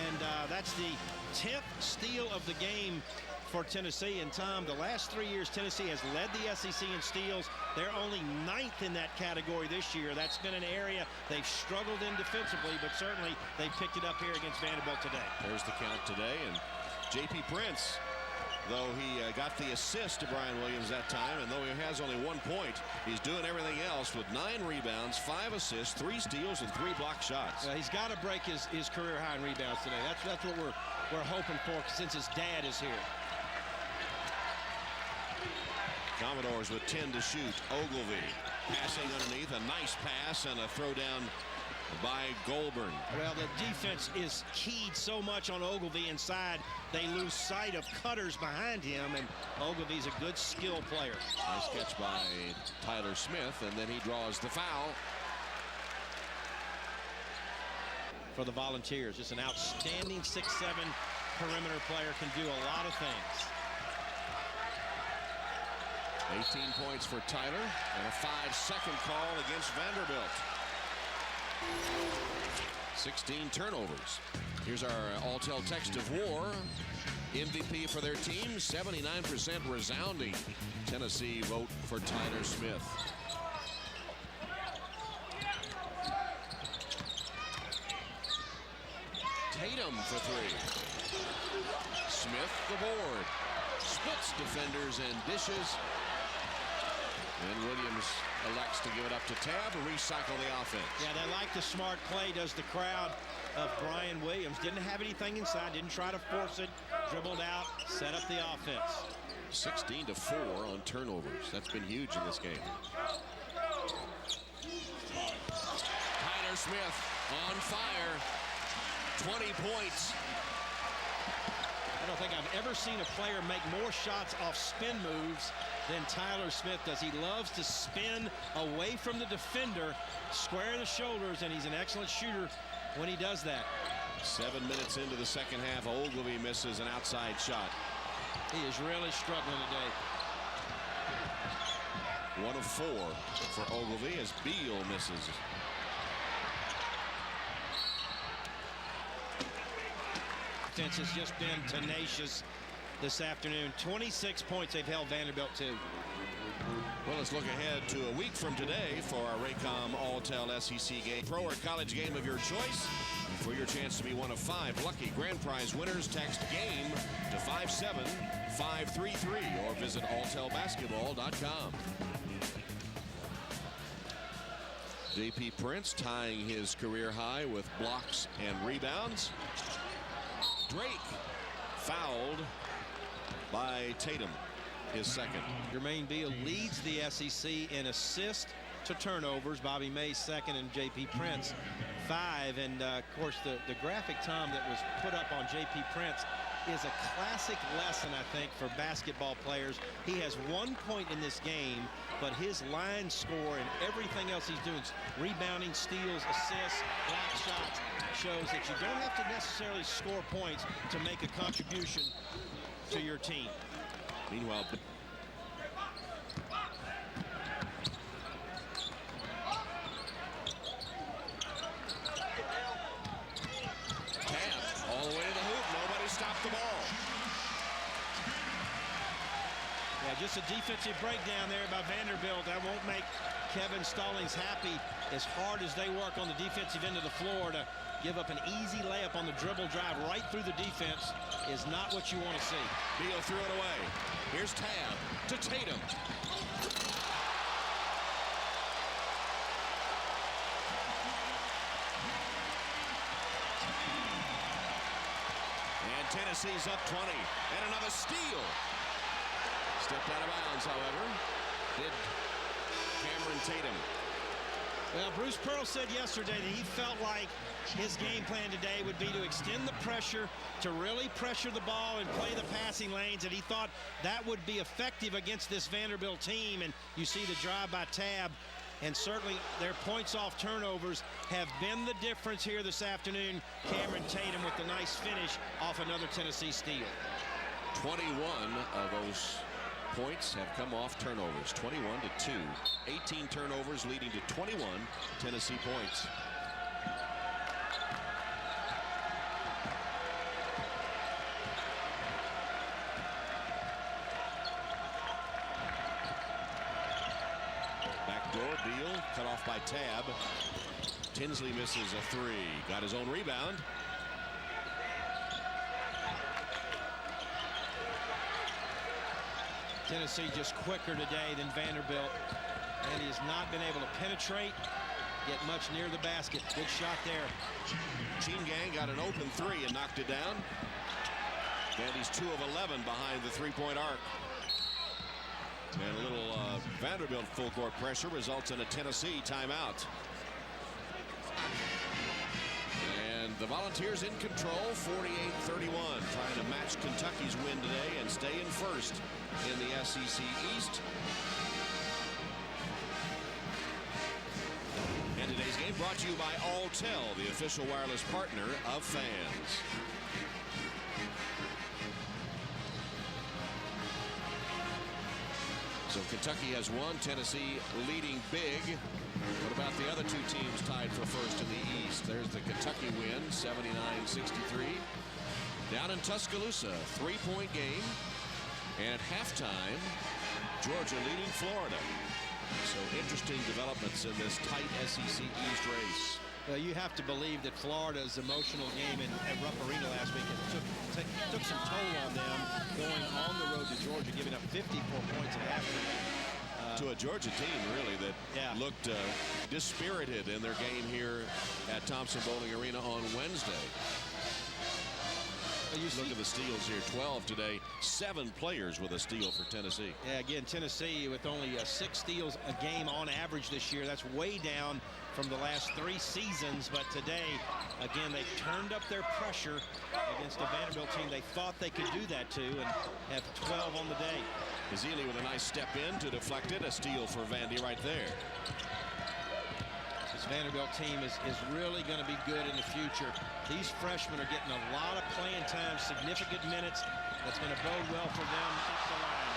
And that's the 10th steal of the game for Tennessee. And Tom, the last 3 years, Tennessee has led the SEC in steals. They're only 9th in that category this year. That's been an area they've struggled in defensively, but certainly they picked it up here against Vanderbilt today. There's the count today, and J.P. Prince, though he got the assist to Brian Williams that time, and though he has only 1 point, he's doing everything else with 9 rebounds, 5 assists, 3 steals, and 3 block shots. He's got to break his career high in rebounds today. That's what we're hoping for since his dad is here. Commodores with 10 to shoot. Ogilvie passing underneath, a nice pass and a throw down by Goldburn. Well, the defense is keyed so much on Ogilvie inside, they lose sight of cutters behind him, and Ogilvie's a good skill player. Nice catch by Tyler Smith, and then he draws the foul. For the Volunteers, just an outstanding 6'7" perimeter player, can do a lot of things. 18 points for Tyler, and a 5-second call against Vanderbilt. 16 turnovers. Here's our Alltel text of war. MVP for their team, 79% resounding. Tennessee vote for Tyler Smith. Tatum for three. Smith the board. Splits defenders and dishes. And Williams elects to give it up to Tab to recycle the offense. Yeah, they like the smart play, does the crowd, of Brian Williams. Didn't have anything inside, didn't try to force it, dribbled out, set up the offense. 16-4 on turnovers. That's been huge in this game. Tyler Smith on fire. 20 points. I don't think I've ever seen a player make more shots off spin moves than Tyler Smith does. He loves to spin away from the defender, square the shoulders, and he's an excellent shooter when he does that. 7 minutes into the second half, Ogilvy misses an outside shot. He is really struggling today. 1 of 4 for Ogilvy as Beal misses. Defense has just been tenacious this afternoon. 26 points they've held Vanderbilt to. Well, let's look ahead to a week from today for our Raycom Alltel SEC game. Pro or college game of your choice. For your chance to be one of 5 lucky grand prize winners, text GAME to 57533 or visit alltelbasketball.com. J.P. Prince tying his career high with blocks and rebounds. Drake fouled by Tatum, his second. Jermaine Beal leads the SEC in assist to turnovers. Bobby May's second, and J.P. Prince 5. And of course, the graphic, Tom, that was put up on J.P. Prince is a classic lesson, I think, for basketball players. He has 1 point in this game, but his line score and everything else he's doing, rebounding, steals, assists, block shots, shows that you don't have to necessarily score points to make a contribution to your team. Meanwhile, Tab all the way to the hoop. Nobody stopped the ball. Yeah, just a defensive breakdown there by Vanderbilt. That won't make Kevin Stallings happy, as hard as they work on the defensive end of the floor. To give up an easy layup on the dribble drive right through the defense is not what you want to see. Beal threw it away. Here's Tab to Tatum. And Tennessee's up 20. And another steal. Stepped out of bounds, however. Did Cameron Tatum. Well, Bruce Pearl said yesterday that he felt like his game plan today would be to extend the pressure, to really pressure the ball and play the passing lanes, and he thought that would be effective against this Vanderbilt team. And you see the drive by Tab, and certainly their points off turnovers have been the difference here this afternoon. Cameron Tatum with the nice finish off another Tennessee steal. 21 of those points have come off turnovers. 21-2. 18 turnovers leading to 21 Tennessee points. Backdoor, Beal cut off by Tab. Tinsley misses a 3. Got his own rebound. Tennessee just quicker today than Vanderbilt, and he has not been able to penetrate, get much near the basket. Good shot there. Team Gang got an open 3 and knocked it down. Vandy's 2 of 11 behind the three-point arc. And a little Vanderbilt full court pressure results in a Tennessee timeout. And the Volunteers in control, 48-31, trying to match Kentucky's win today and stay in first in the SEC East. And today's game brought to you by Alltel, the official wireless partner of fans. So Kentucky has won, Tennessee leading big. What about the other two teams tied for first in the East? There's with the Kentucky win, 79-63. Down in Tuscaloosa, 3-point game. And at halftime, Georgia leading Florida. So interesting developments in this tight SEC East race. Well, you have to believe that Florida's emotional game at Rupp Arena last week took some toll on them, going on the road to Georgia, giving up 54 points at halftime. To a Georgia team, really, that looked dispirited in their game here at Thompson-Boling Arena on Wednesday. Look at the steals here, 12 today, 7 players with a steal for Tennessee. Yeah, again, Tennessee with only 6 steals a game on average this year. That's way down from the last 3 seasons, but today, again, they turned up their pressure against a Vanderbilt team they thought they could do that to, and have 12 on the day. Ezeli with a nice step in to deflect it, a steal for Vandy right there. This Vanderbilt team is really going to be good in the future. These freshmen are getting a lot of playing time, significant minutes. That's going to bode well for them up the line.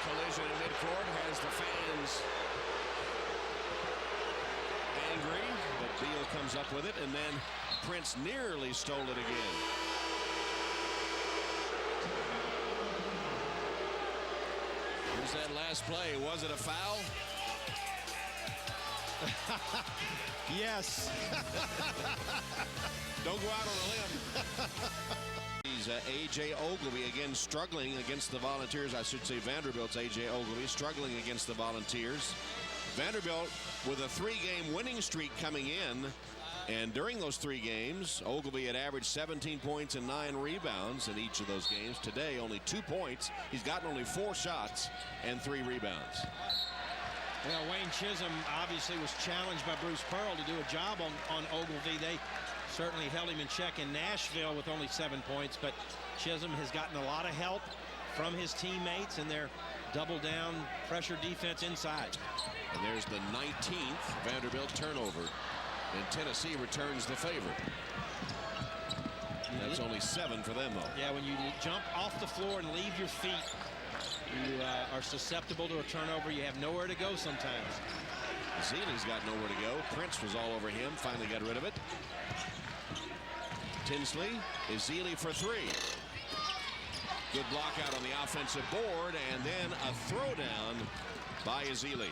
Collision in midcourt has the fans angry, but Beal comes up with it, and then Prince nearly stole it again. Here's that last play. Was it a foul? Yes. Don't go out on a limb. He's A.J. Ogilvy again struggling against the Volunteers. I should say Vanderbilt's A.J. Ogilvy struggling against the Volunteers. Vanderbilt with a 3-game winning streak coming in. And during those 3 games, Ogilvy had averaged 17 points and 9 rebounds in each of those games. Today, only 2 points. He's gotten only 4 shots and 3 rebounds. Well, Wayne Chisholm obviously was challenged by Bruce Pearl to do a job on Ogilvy. They certainly held him in check in Nashville with only 7 points, but Chisholm has gotten a lot of help from his teammates in their double-down pressure defense inside. And there's the 19th Vanderbilt turnover. And Tennessee returns the favor. That's only 7 for them, though. Yeah, when you jump off the floor and leave your feet, you are susceptible to a turnover. You have nowhere to go sometimes. Zeeley's got nowhere to go. Prince was all over him, finally got rid of it. Tinsley is Zeeley for 3. Good block out on the offensive board, and then a throwdown by Ezeli.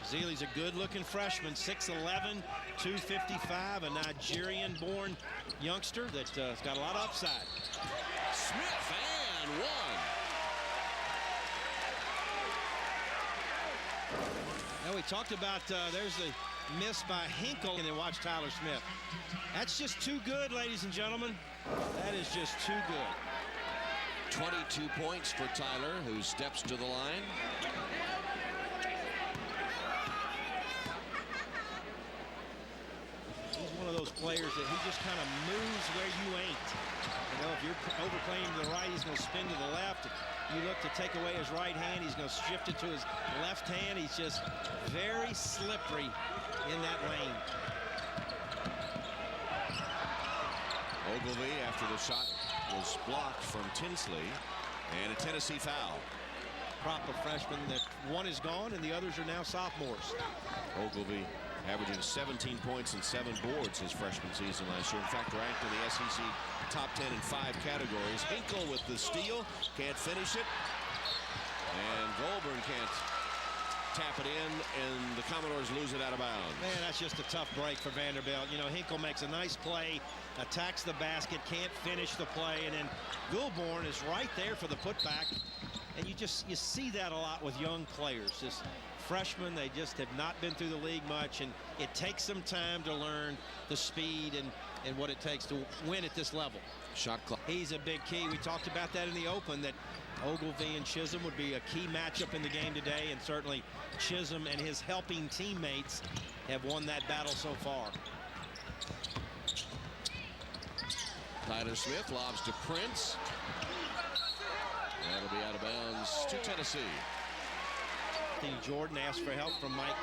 Zeeley's a good-looking freshman, 6'11", 255, a Nigerian-born youngster that's got a lot of upside. Smith and 1. Now we talked about there's the miss by Hinkle, and then watch Tyler Smith. That's just too good, ladies and gentlemen. That is just too good. 22 points for Tyler, who steps to the line. He's one of those players that he just kind of moves where you ain't. You know, if you're overplaying to the right, he's going to spin to the left. If you look to take away his right hand, he's going to shift it to his left hand. He's just very slippery in that lane. Ogilvy, after the shot was blocked from Tinsley, and a Tennessee foul. Crop of freshmen that one is gone and the others are now sophomores. Ogilvy averaging 17 points and 7 boards his freshman season last year. In fact, ranked in the SEC top 10 in 5 categories. Hinkle with the steal, can't finish it. And Goulburn can't tap it in, and the Commodores lose it out of bounds. Man, that's just a tough break for Vanderbilt. You know, Hinkle makes a nice play, attacks the basket, can't finish the play, and then Goulburn is right there for the putback. And you see that a lot with young players. Just freshmen, they just have not been through the league much, and it takes some time to learn the speed and what it takes to win at this level. Shot clock. He's a big key. We talked about that in the open, that Ogilvy and Chisholm would be a key matchup in the game today, and certainly Chisholm and his helping teammates have won that battle so far. Tyler Smith lobs to Prince. That'll be out of bounds to Tennessee. Jordan asked for help from Mike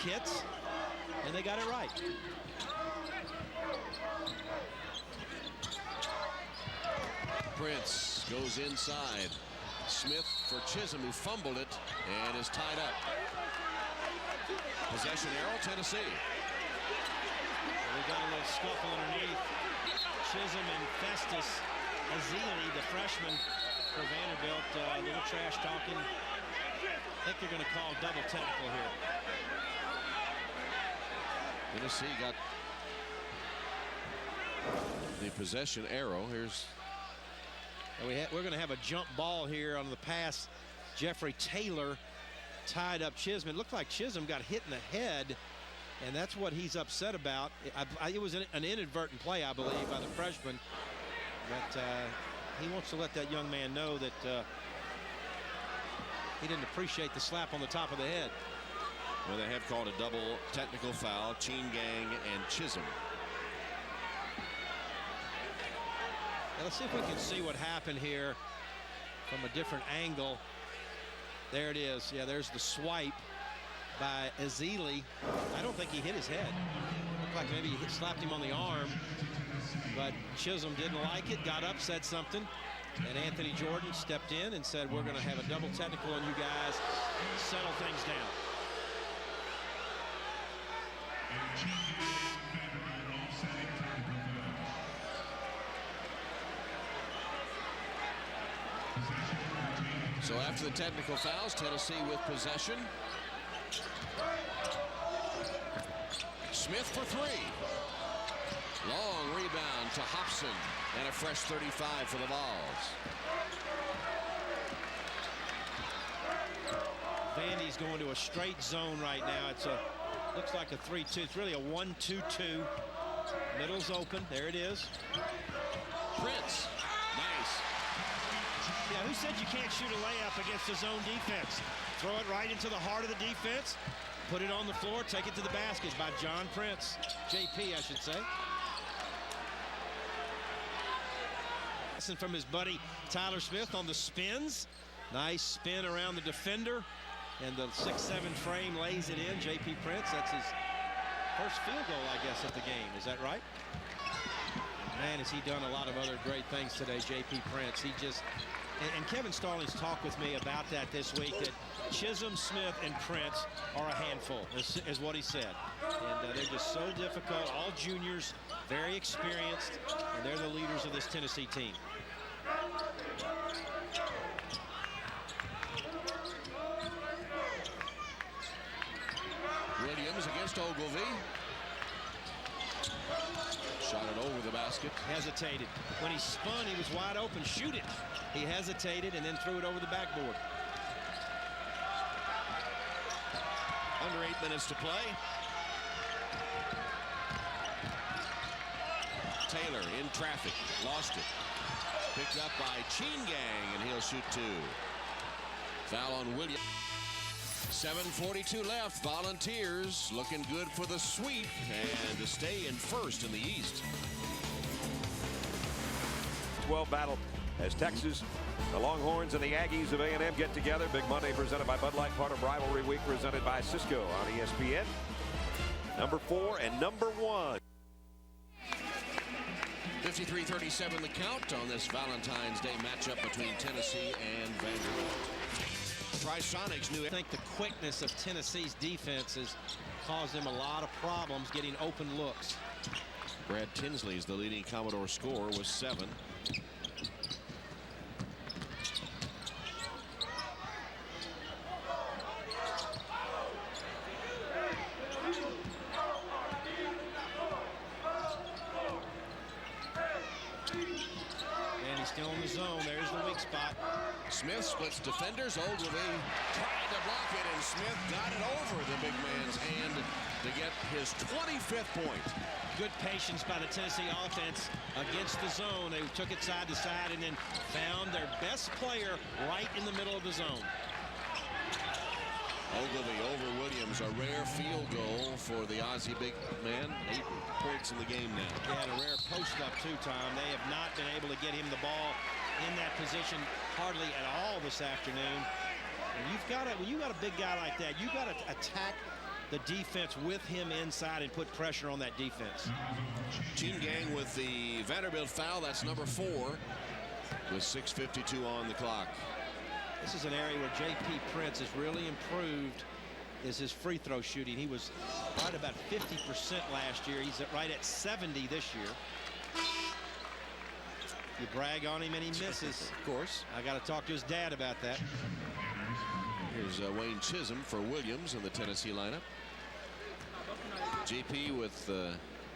Kitts, and they got it right. Prince goes inside. Smith for Chisholm, who fumbled it and is tied up. Possession arrow, Tennessee. We got a little scuffle underneath. Chisholm and Festus Azili, the freshman for Vanderbilt, a little trash talking. I think they're going to call double technical here. Tennessee got the possession arrow. Here's. We're going to have a jump ball here on the pass. Jeffrey Taylor tied up Chisholm. It looked like Chisholm got hit in the head, and that's what he's upset about. It was an inadvertent play, I believe, by the freshman. But he wants to let that young man know that he didn't appreciate the slap on the top of the head. Well, they have called a double technical foul. Cheen-Gang and Chisholm. Now, let's see if we can see what happened here from a different angle. There it is. Yeah, there's the swipe by Azili. I don't think he hit his head. Looked like maybe he slapped him on the arm. But Chisholm didn't like it, got up, said something. And Anthony Jordan stepped in and said, we're going to have a double technical on you guys. Settle things down. So after the technical fouls, Tennessee with possession. Smith for three. Long rebound to Hobson, and a fresh 35 for the Vols. Vandy's going to a straight zone right now. It's a looks like a 3-2. It's really a 1-2-2. Middle's open. There it is. Prince. Nice. Yeah, who said you can't shoot a layup against a zone defense? Throw it right into the heart of the defense. Put it on the floor. Take it to the basket by John Prince. JP, I should say. From his buddy Tyler Smith on the spins. Nice spin around the defender, and the 6'7" frame lays it in. JP Prince, that's his first field goal, I guess, at the game. Is that right? Man, has he done a lot of other great things today, JP Prince. He just, and Kevin Starling's talked with me about that this week, that Chisholm, Smith, and Prince are a handful, is what he said. And they're just so difficult. All juniors, very experienced, and they're the leaders of this Tennessee team. Williams against Ogilvy. Shot it over the basket. Hesitated. When he spun, he was wide open. Shoot it. He hesitated and then threw it over the backboard. Under 8 minutes to play. Taylor in traffic. Lost it. Picked up by Cheen-Gang, and he'll shoot 2. Foul on Williams. 7:42 left. Volunteers looking good for the sweep and to stay in first in the East. 12 battle as Texas, the Longhorns, and the Aggies of A&M get together. Big Monday presented by Bud Light, part of Rivalry Week presented by Cisco on ESPN. Number 4 and number 1. 53-37 the count on this Valentine's Day matchup between Tennessee and Vanderbilt. Tri-Sonics knew. I think the quickness of Tennessee's defense has caused them a lot of problems getting open looks. Brad Tinsley is the leading Commodore scorer with 7. And he's still in the zone. There's the weak spot. Smith splits defenders. Ogilvy tried to block it, and Smith got it over the big man's hand to get his 25th point. Good patience by the Tennessee offense against the zone. They took it side to side and then found their best player right in the middle of the zone. Ogilvy over Williams, a rare field goal for the Aussie big man. 8 points in the game now. He had a rare post up too, Tom. They have not been able to get him the ball in that position hardly at all this afternoon. And when you got a big guy like that, you got to attack the defense with him inside and put pressure on that defense. Cheen-Gang with the Vanderbilt foul. That's number 4 with 6:52 on the clock. This is an area where JP Prince has really improved is his free throw shooting. He was right about 50% last year. He's right at 70 this year. You brag on him and he misses. Of course. I got to talk to his dad about that. Here's Wayne Chisholm for Williams in the Tennessee lineup. JP with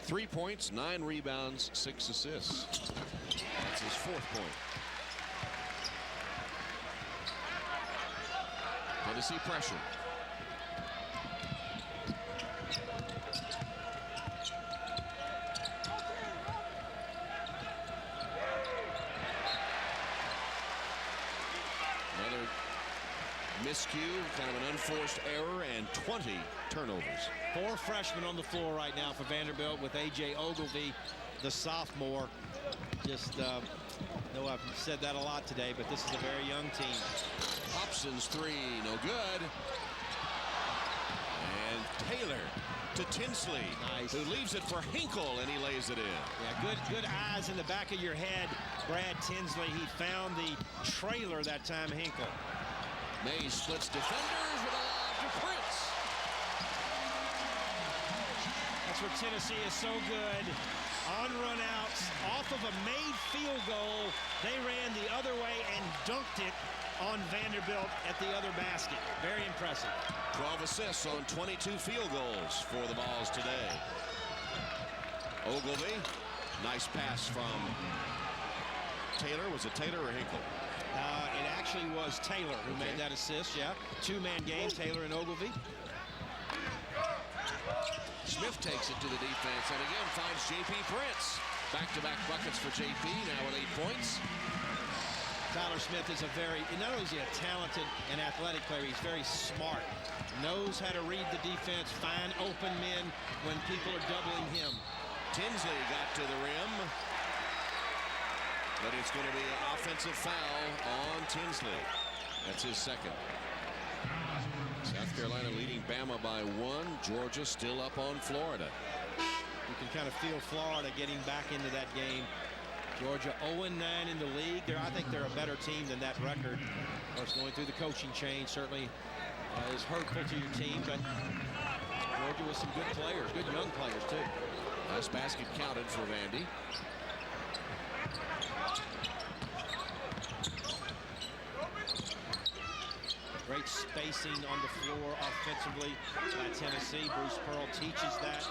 3 points, 9 rebounds, 6 assists. That's his 4th point. Tennessee pressure. Another miscue, kind of an unforced error, and 20 turnovers. 4 freshmen on the floor right now for Vanderbilt, with A.J. Ogilvy, the sophomore. Just know I've said that a lot today, but this is a very young team. Hobson's 3, no good. And Taylor to Tinsley, nice, who leaves it for Hinkle, and he lays it in. Yeah, good eyes in the back of your head, Brad Tinsley. He found the trailer that time, Hinkle. Mays splits defenders with a lob to Prince. That's where Tennessee is so good. On runouts, off of a made field goal, they ran the other way and dunked it on Vanderbilt at the other basket. Very impressive. 12 assists on 22 field goals for the Vols today. Ogilvy, nice pass from Taylor. Was it Taylor or Hinkle? It actually was Taylor who made that assist, yeah. 2-man game, Taylor and Ogilvy. Smith takes it to the defense and again finds J.P. Prince. Back-to-back buckets for J.P. now with 8 points. Tyler Smith is not only is he a talented and athletic player, he's very smart. Knows how to read the defense, find open men when people are doubling him. Tinsley got to the rim, but it's going to be an offensive foul on Tinsley. That's his 2nd. South Carolina leading Bama by 1. Georgia still up on Florida. You can kind of feel Florida getting back into that game. Georgia 0-9 in the league. I think they're a better team than that record. Of course, going through the coaching change certainly is hurtful to your team, but Georgia with some good players, good young players too. Last basket counted for Vandy. Great spacing on the floor offensively by Tennessee. Bruce Pearl teaches that.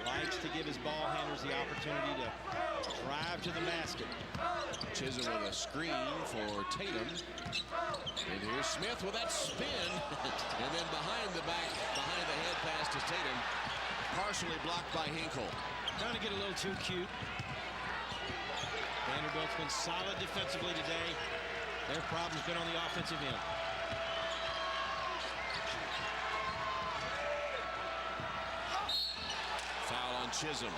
Likes to give his ball handlers the opportunity to drive to the basket. Chisholm with a screen for Tatum. And here's Smith with that spin. And then behind the head pass to Tatum. Partially blocked by Hinkle. Trying to get a little too cute. Vanderbilt's been solid defensively today. Their problem's been on the offensive end. Foul on Chisholm.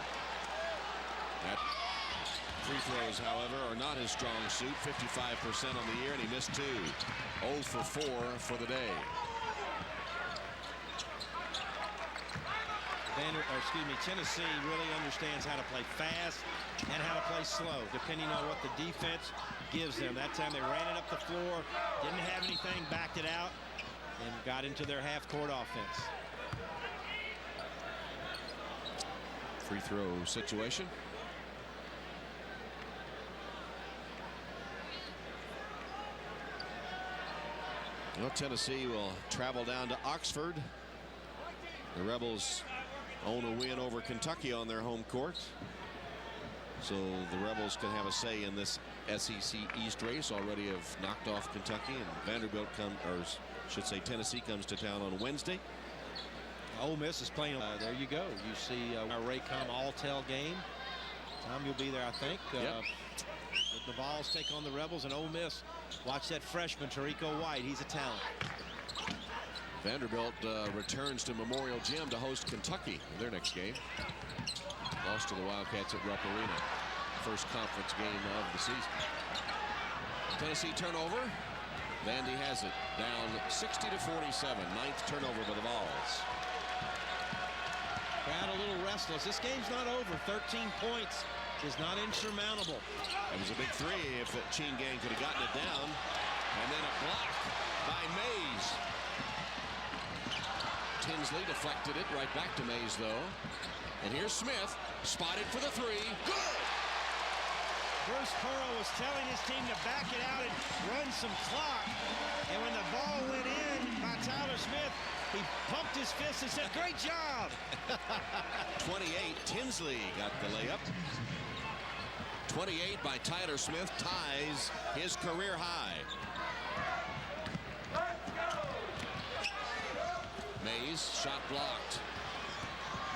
That free throws, however, are not his strong suit. 55% on the year, and he missed 2. 0 for 4 for the day. Tennessee really understands how to play fast and how to play slow, depending on what the defense gives them. That time they ran it up the floor, didn't have anything, backed it out, and got into their half-court offense. Free throw situation. Well, Tennessee will travel down to Oxford. The Rebels own a win over Kentucky on their home court. So the Rebels can have a say in this SEC East race. Already have knocked off Kentucky, and Vanderbilt Tennessee comes to town on Wednesday. Ole Miss is playing. There you go. You see our Raycom All-Tell game. Tom, you'll be there, I think. Yep. The Vols take on the Rebels, and Ole Miss. Watch that freshman, Tarico White. He's a talent. Vanderbilt returns to Memorial Gym to host Kentucky in their next game. Lost to the Wildcats at Rupp Arena. First conference game of the season. Tennessee turnover. Vandy has it down 60 to 47. 9th turnover for the Vols. Crowd a little restless. This game's not over. 13 points is not insurmountable. It was a big 3 if the Cheen gang could have gotten it down. And then a block by Mays. Tinsley deflected it right back to Mays, though. And here's Smith, spotted for the three. Good! Bruce Pearl was telling his team to back it out and run some clock. And when the ball went in by Tyler Smith, he pumped his fist and said, great job. 28, Tinsley got the layup. 28 by Tyler Smith ties his career high. Mays, shot blocked.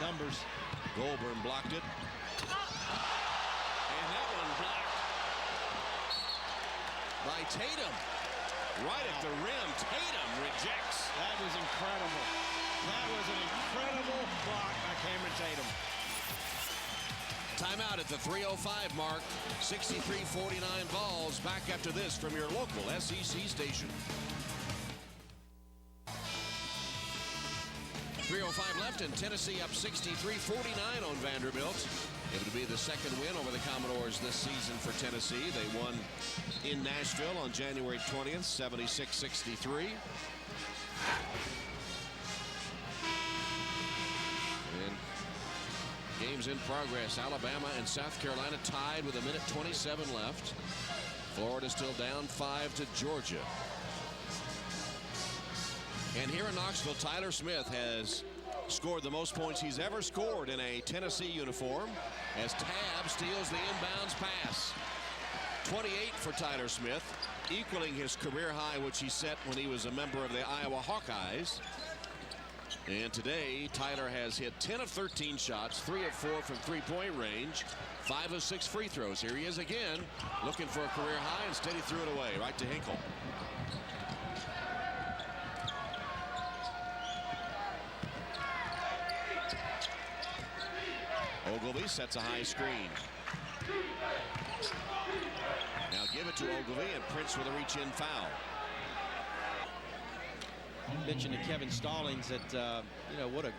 Numbers. Goldburn blocked it. And that one blocked by Tatum. Right at the rim. Tatum rejects. That was incredible. That was an incredible block by Cameron Tatum. Timeout at the 3:05 mark. 63-49 Vols. Back after this from your local SEC station. 3:05 left, and Tennessee up 63-49 on Vanderbilt. It would be the second win over the Commodores this season for Tennessee. They won in Nashville on January 20th, 76-63. And games in progress. Alabama and South Carolina tied with 1:27 left. Florida still down 5 to Georgia. And here in Knoxville, Tyler Smith has scored the most points he's ever scored in a Tennessee uniform as Tab steals the inbounds pass. 28 for Tyler Smith, equaling his career high, which he set when he was a member of the Iowa Hawkeyes. And today, Tyler has hit 10 of 13 shots, 3 of 4 from three-point range, 5 of 6 free throws. Here he is again, looking for a career high. Instead, he threw it away right to Hinkle. Ogilvy sets a high screen. Now give it to Ogilvy, and Prince with a reach-in foul. Mentioned to Kevin Stallings that you know what a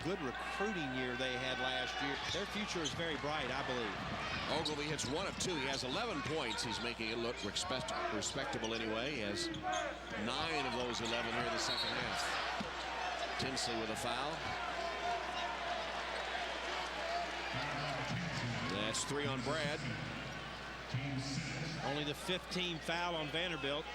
good recruiting year they had last year. Their future is very bright, I believe. Ogilvy hits 1 of 2. He has 11 points. He's making it look respectable anyway. He has 9 of those 11 here in the second half. Tinsley with a foul. That's 3 on Brad. Only the 15th foul on Vanderbilt.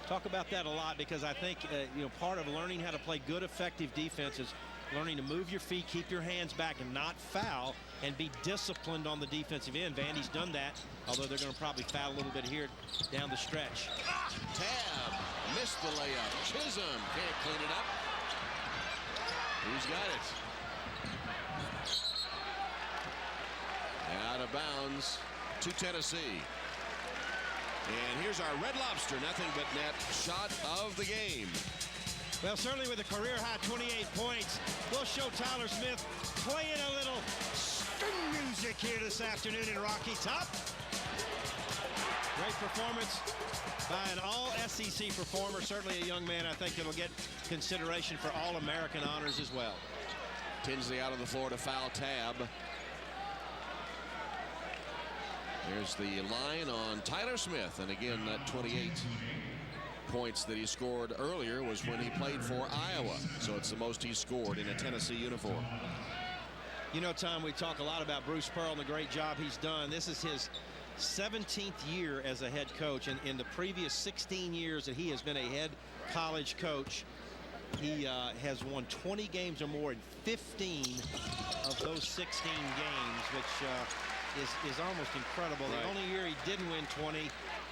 Talk about that a lot, because I think you know, part of learning how to play good, effective defense is learning to move your feet, keep your hands back, and not foul, and be disciplined on the defensive end. Vandy's done that, although they're going to probably foul a little bit here down the stretch. Tab missed the layup. Chisholm can't clean it up. Who's got it? Out of bounds to Tennessee. And here's our Red Lobster, nothing but net shot of the game. Well, certainly with a career-high 28 points, we'll show Tyler Smith playing a little string music here this afternoon in Rocky Top. Great performance by an all-SEC performer. Certainly a young man I think that will get consideration for All-American honors as well. Tinsley out of the floor to foul Tab. There's the line on Tyler Smith, and again, that 28 points that he scored earlier was when he played for Iowa, so it's the most he's scored in a Tennessee uniform. You know, Tom, we talk a lot about Bruce Pearl and the great job he's done. This is his 17th year as a head coach, and in the previous 16 years that he has been a head college coach, he has won 20 games or more in 15 of those 16 games, which is almost incredible. Right. The only year he didn't win 20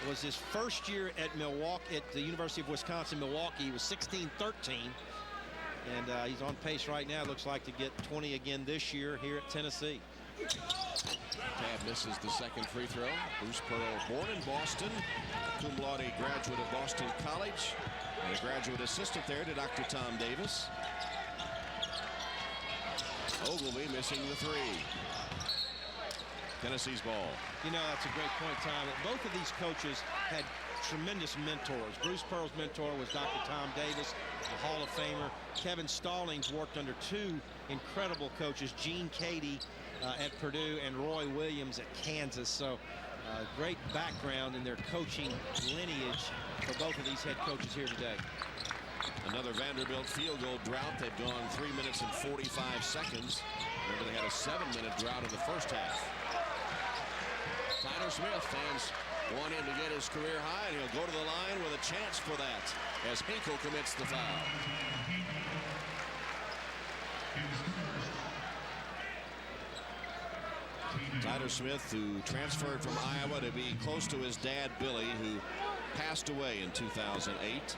was his first year at Milwaukee, at the University of Wisconsin Milwaukee. He was 16-13, and he's on pace right now, looks like, to get 20 again this year here at Tennessee. Tab misses the second free throw. Bruce Pearl, born in Boston, cum laude graduate of Boston College, and a graduate assistant there to Dr. Tom Davis. Ogilvy missing the three. Tennessee's ball. You know, that's a great point, Tom. Both of these coaches had tremendous mentors. Bruce Pearl's mentor was Dr. Tom Davis, a Hall of Famer. Kevin Stallings worked under 2 incredible coaches, Gene Cady at Purdue and Roy Williams at Kansas. So great background in their coaching lineage for both of these head coaches here today. Another Vanderbilt field goal drought. They've gone 3 minutes and 45 seconds. Remember, they had a 7-minute drought in the first half. Tyler Smith, fans want him to get his career high, and he'll go to the line with a chance for that as Hinkle commits the foul. Tyler Smith, who transferred from Iowa to be close to his dad, Billy, who passed away in 2008.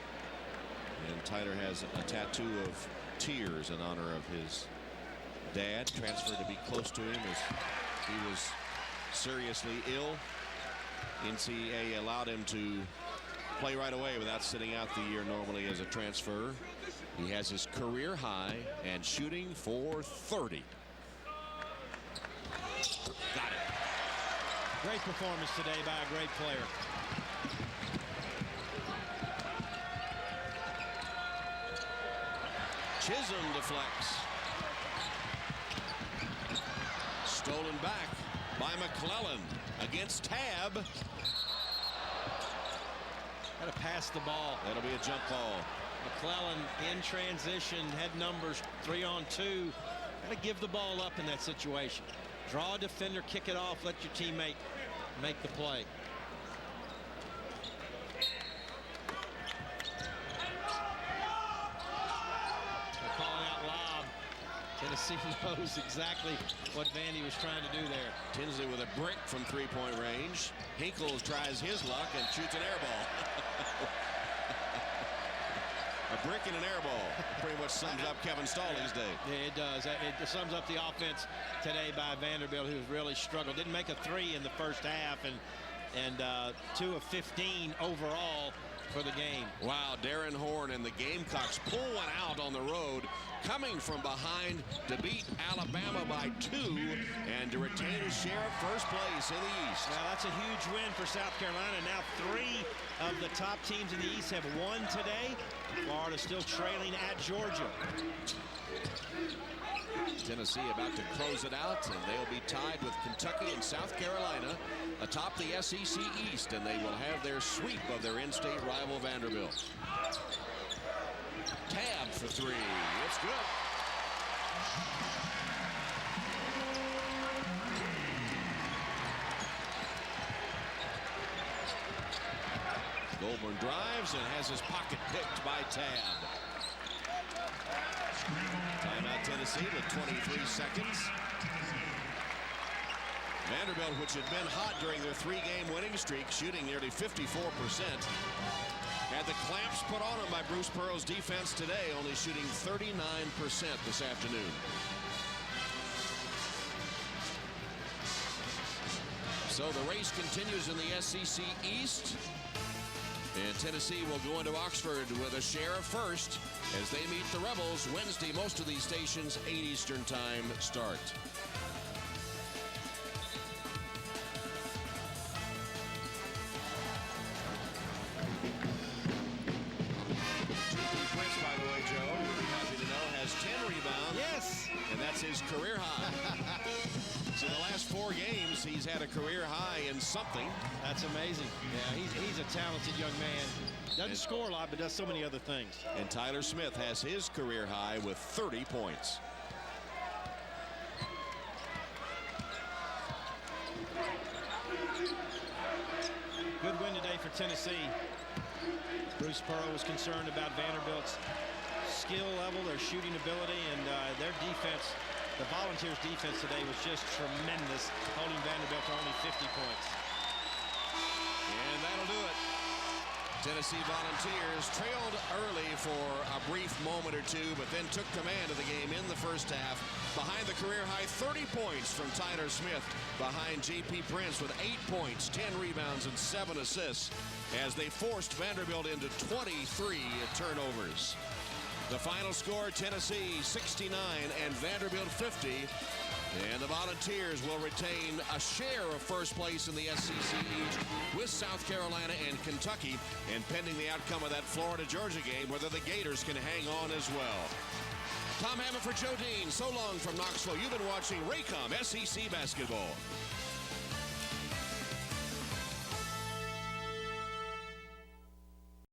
And Tyler has a tattoo of tears in honor of his dad. Transferred to be close to him as he was seriously ill. NCAA allowed him to play right away without sitting out the year normally as a transfer. He has his career high and shooting for 30. Got it. Great performance today by a great player. Chisholm deflects. Stolen back by McClellan against Tab. Got to pass the ball. That'll be a jump ball. McClellan in transition, head numbers 3-on-2. Got to give the ball up in that situation. Draw a defender, kick it off, let your teammate make the play. They're calling out lob. Tennessee knows exactly what Vandy was trying to do there. Tinsley with a brick from three-point range. Hinkle tries his luck and shoots an air ball. A brick and an air ball pretty much sums up Kevin Stallings' day. Yeah, it does. It sums up the offense today by Vanderbilt, who's really struggled. Didn't make a three in the first half, and 2 of 15 overall for the game. Wow, Darren Horn and the Gamecocks pull one out on the road, coming from behind to beat Alabama by 2 and to retain a share of first place in the East. Now that's a huge win for South Carolina. Now 3 of the top teams in the East have won today. Florida still trailing at Georgia. Tennessee about to close it out, and they'll be tied with Kentucky and South Carolina atop the SEC East, and they will have their sweep of their in-state rival Vanderbilt. Tab for 3. It's good. Goldburn drives and has his pocket picked by Tab. Timeout Tennessee with 23 seconds. Vanderbilt, which had been hot during their 3-game winning streak, shooting nearly 54%, had the clamps put on them by Bruce Pearl's defense today, only shooting 39% this afternoon. So the race continues in the SEC East. And Tennessee will go into Oxford with a share of first as they meet the Rebels Wednesday. Most of these stations 8 Eastern time start. JP Prince, by the way, Joe, you'll be happy to know, has 10 rebounds. Yes! And that's his career high. So the last 4 games, he's had a career high in something. That's amazing. Yeah, he's a talented young man. Doesn't score a lot, but does so many other things. And Tyler Smith has his career high with 30 points. Good win today for Tennessee. Bruce Pearl was concerned about Vanderbilt's skill level, their shooting ability, and their defense. The Volunteers' defense today was just tremendous, holding Vanderbilt to only 50 points. And that'll do it. Tennessee Volunteers trailed early for a brief moment or 2, but then took command of the game in the first half. Behind the career-high 30 points from Tyler Smith, behind J.P. Prince with 8 points, 10 rebounds, and 7 assists, as they forced Vanderbilt into 23 turnovers. The final score, Tennessee 69 and Vanderbilt 50. And the Volunteers will retain a share of first place in the SEC East with South Carolina and Kentucky, and pending the outcome of that Florida-Georgia game, whether the Gators can hang on as well. Tom Hammond for Joe Dean. So long from Knoxville. You've been watching Raycom SEC Basketball.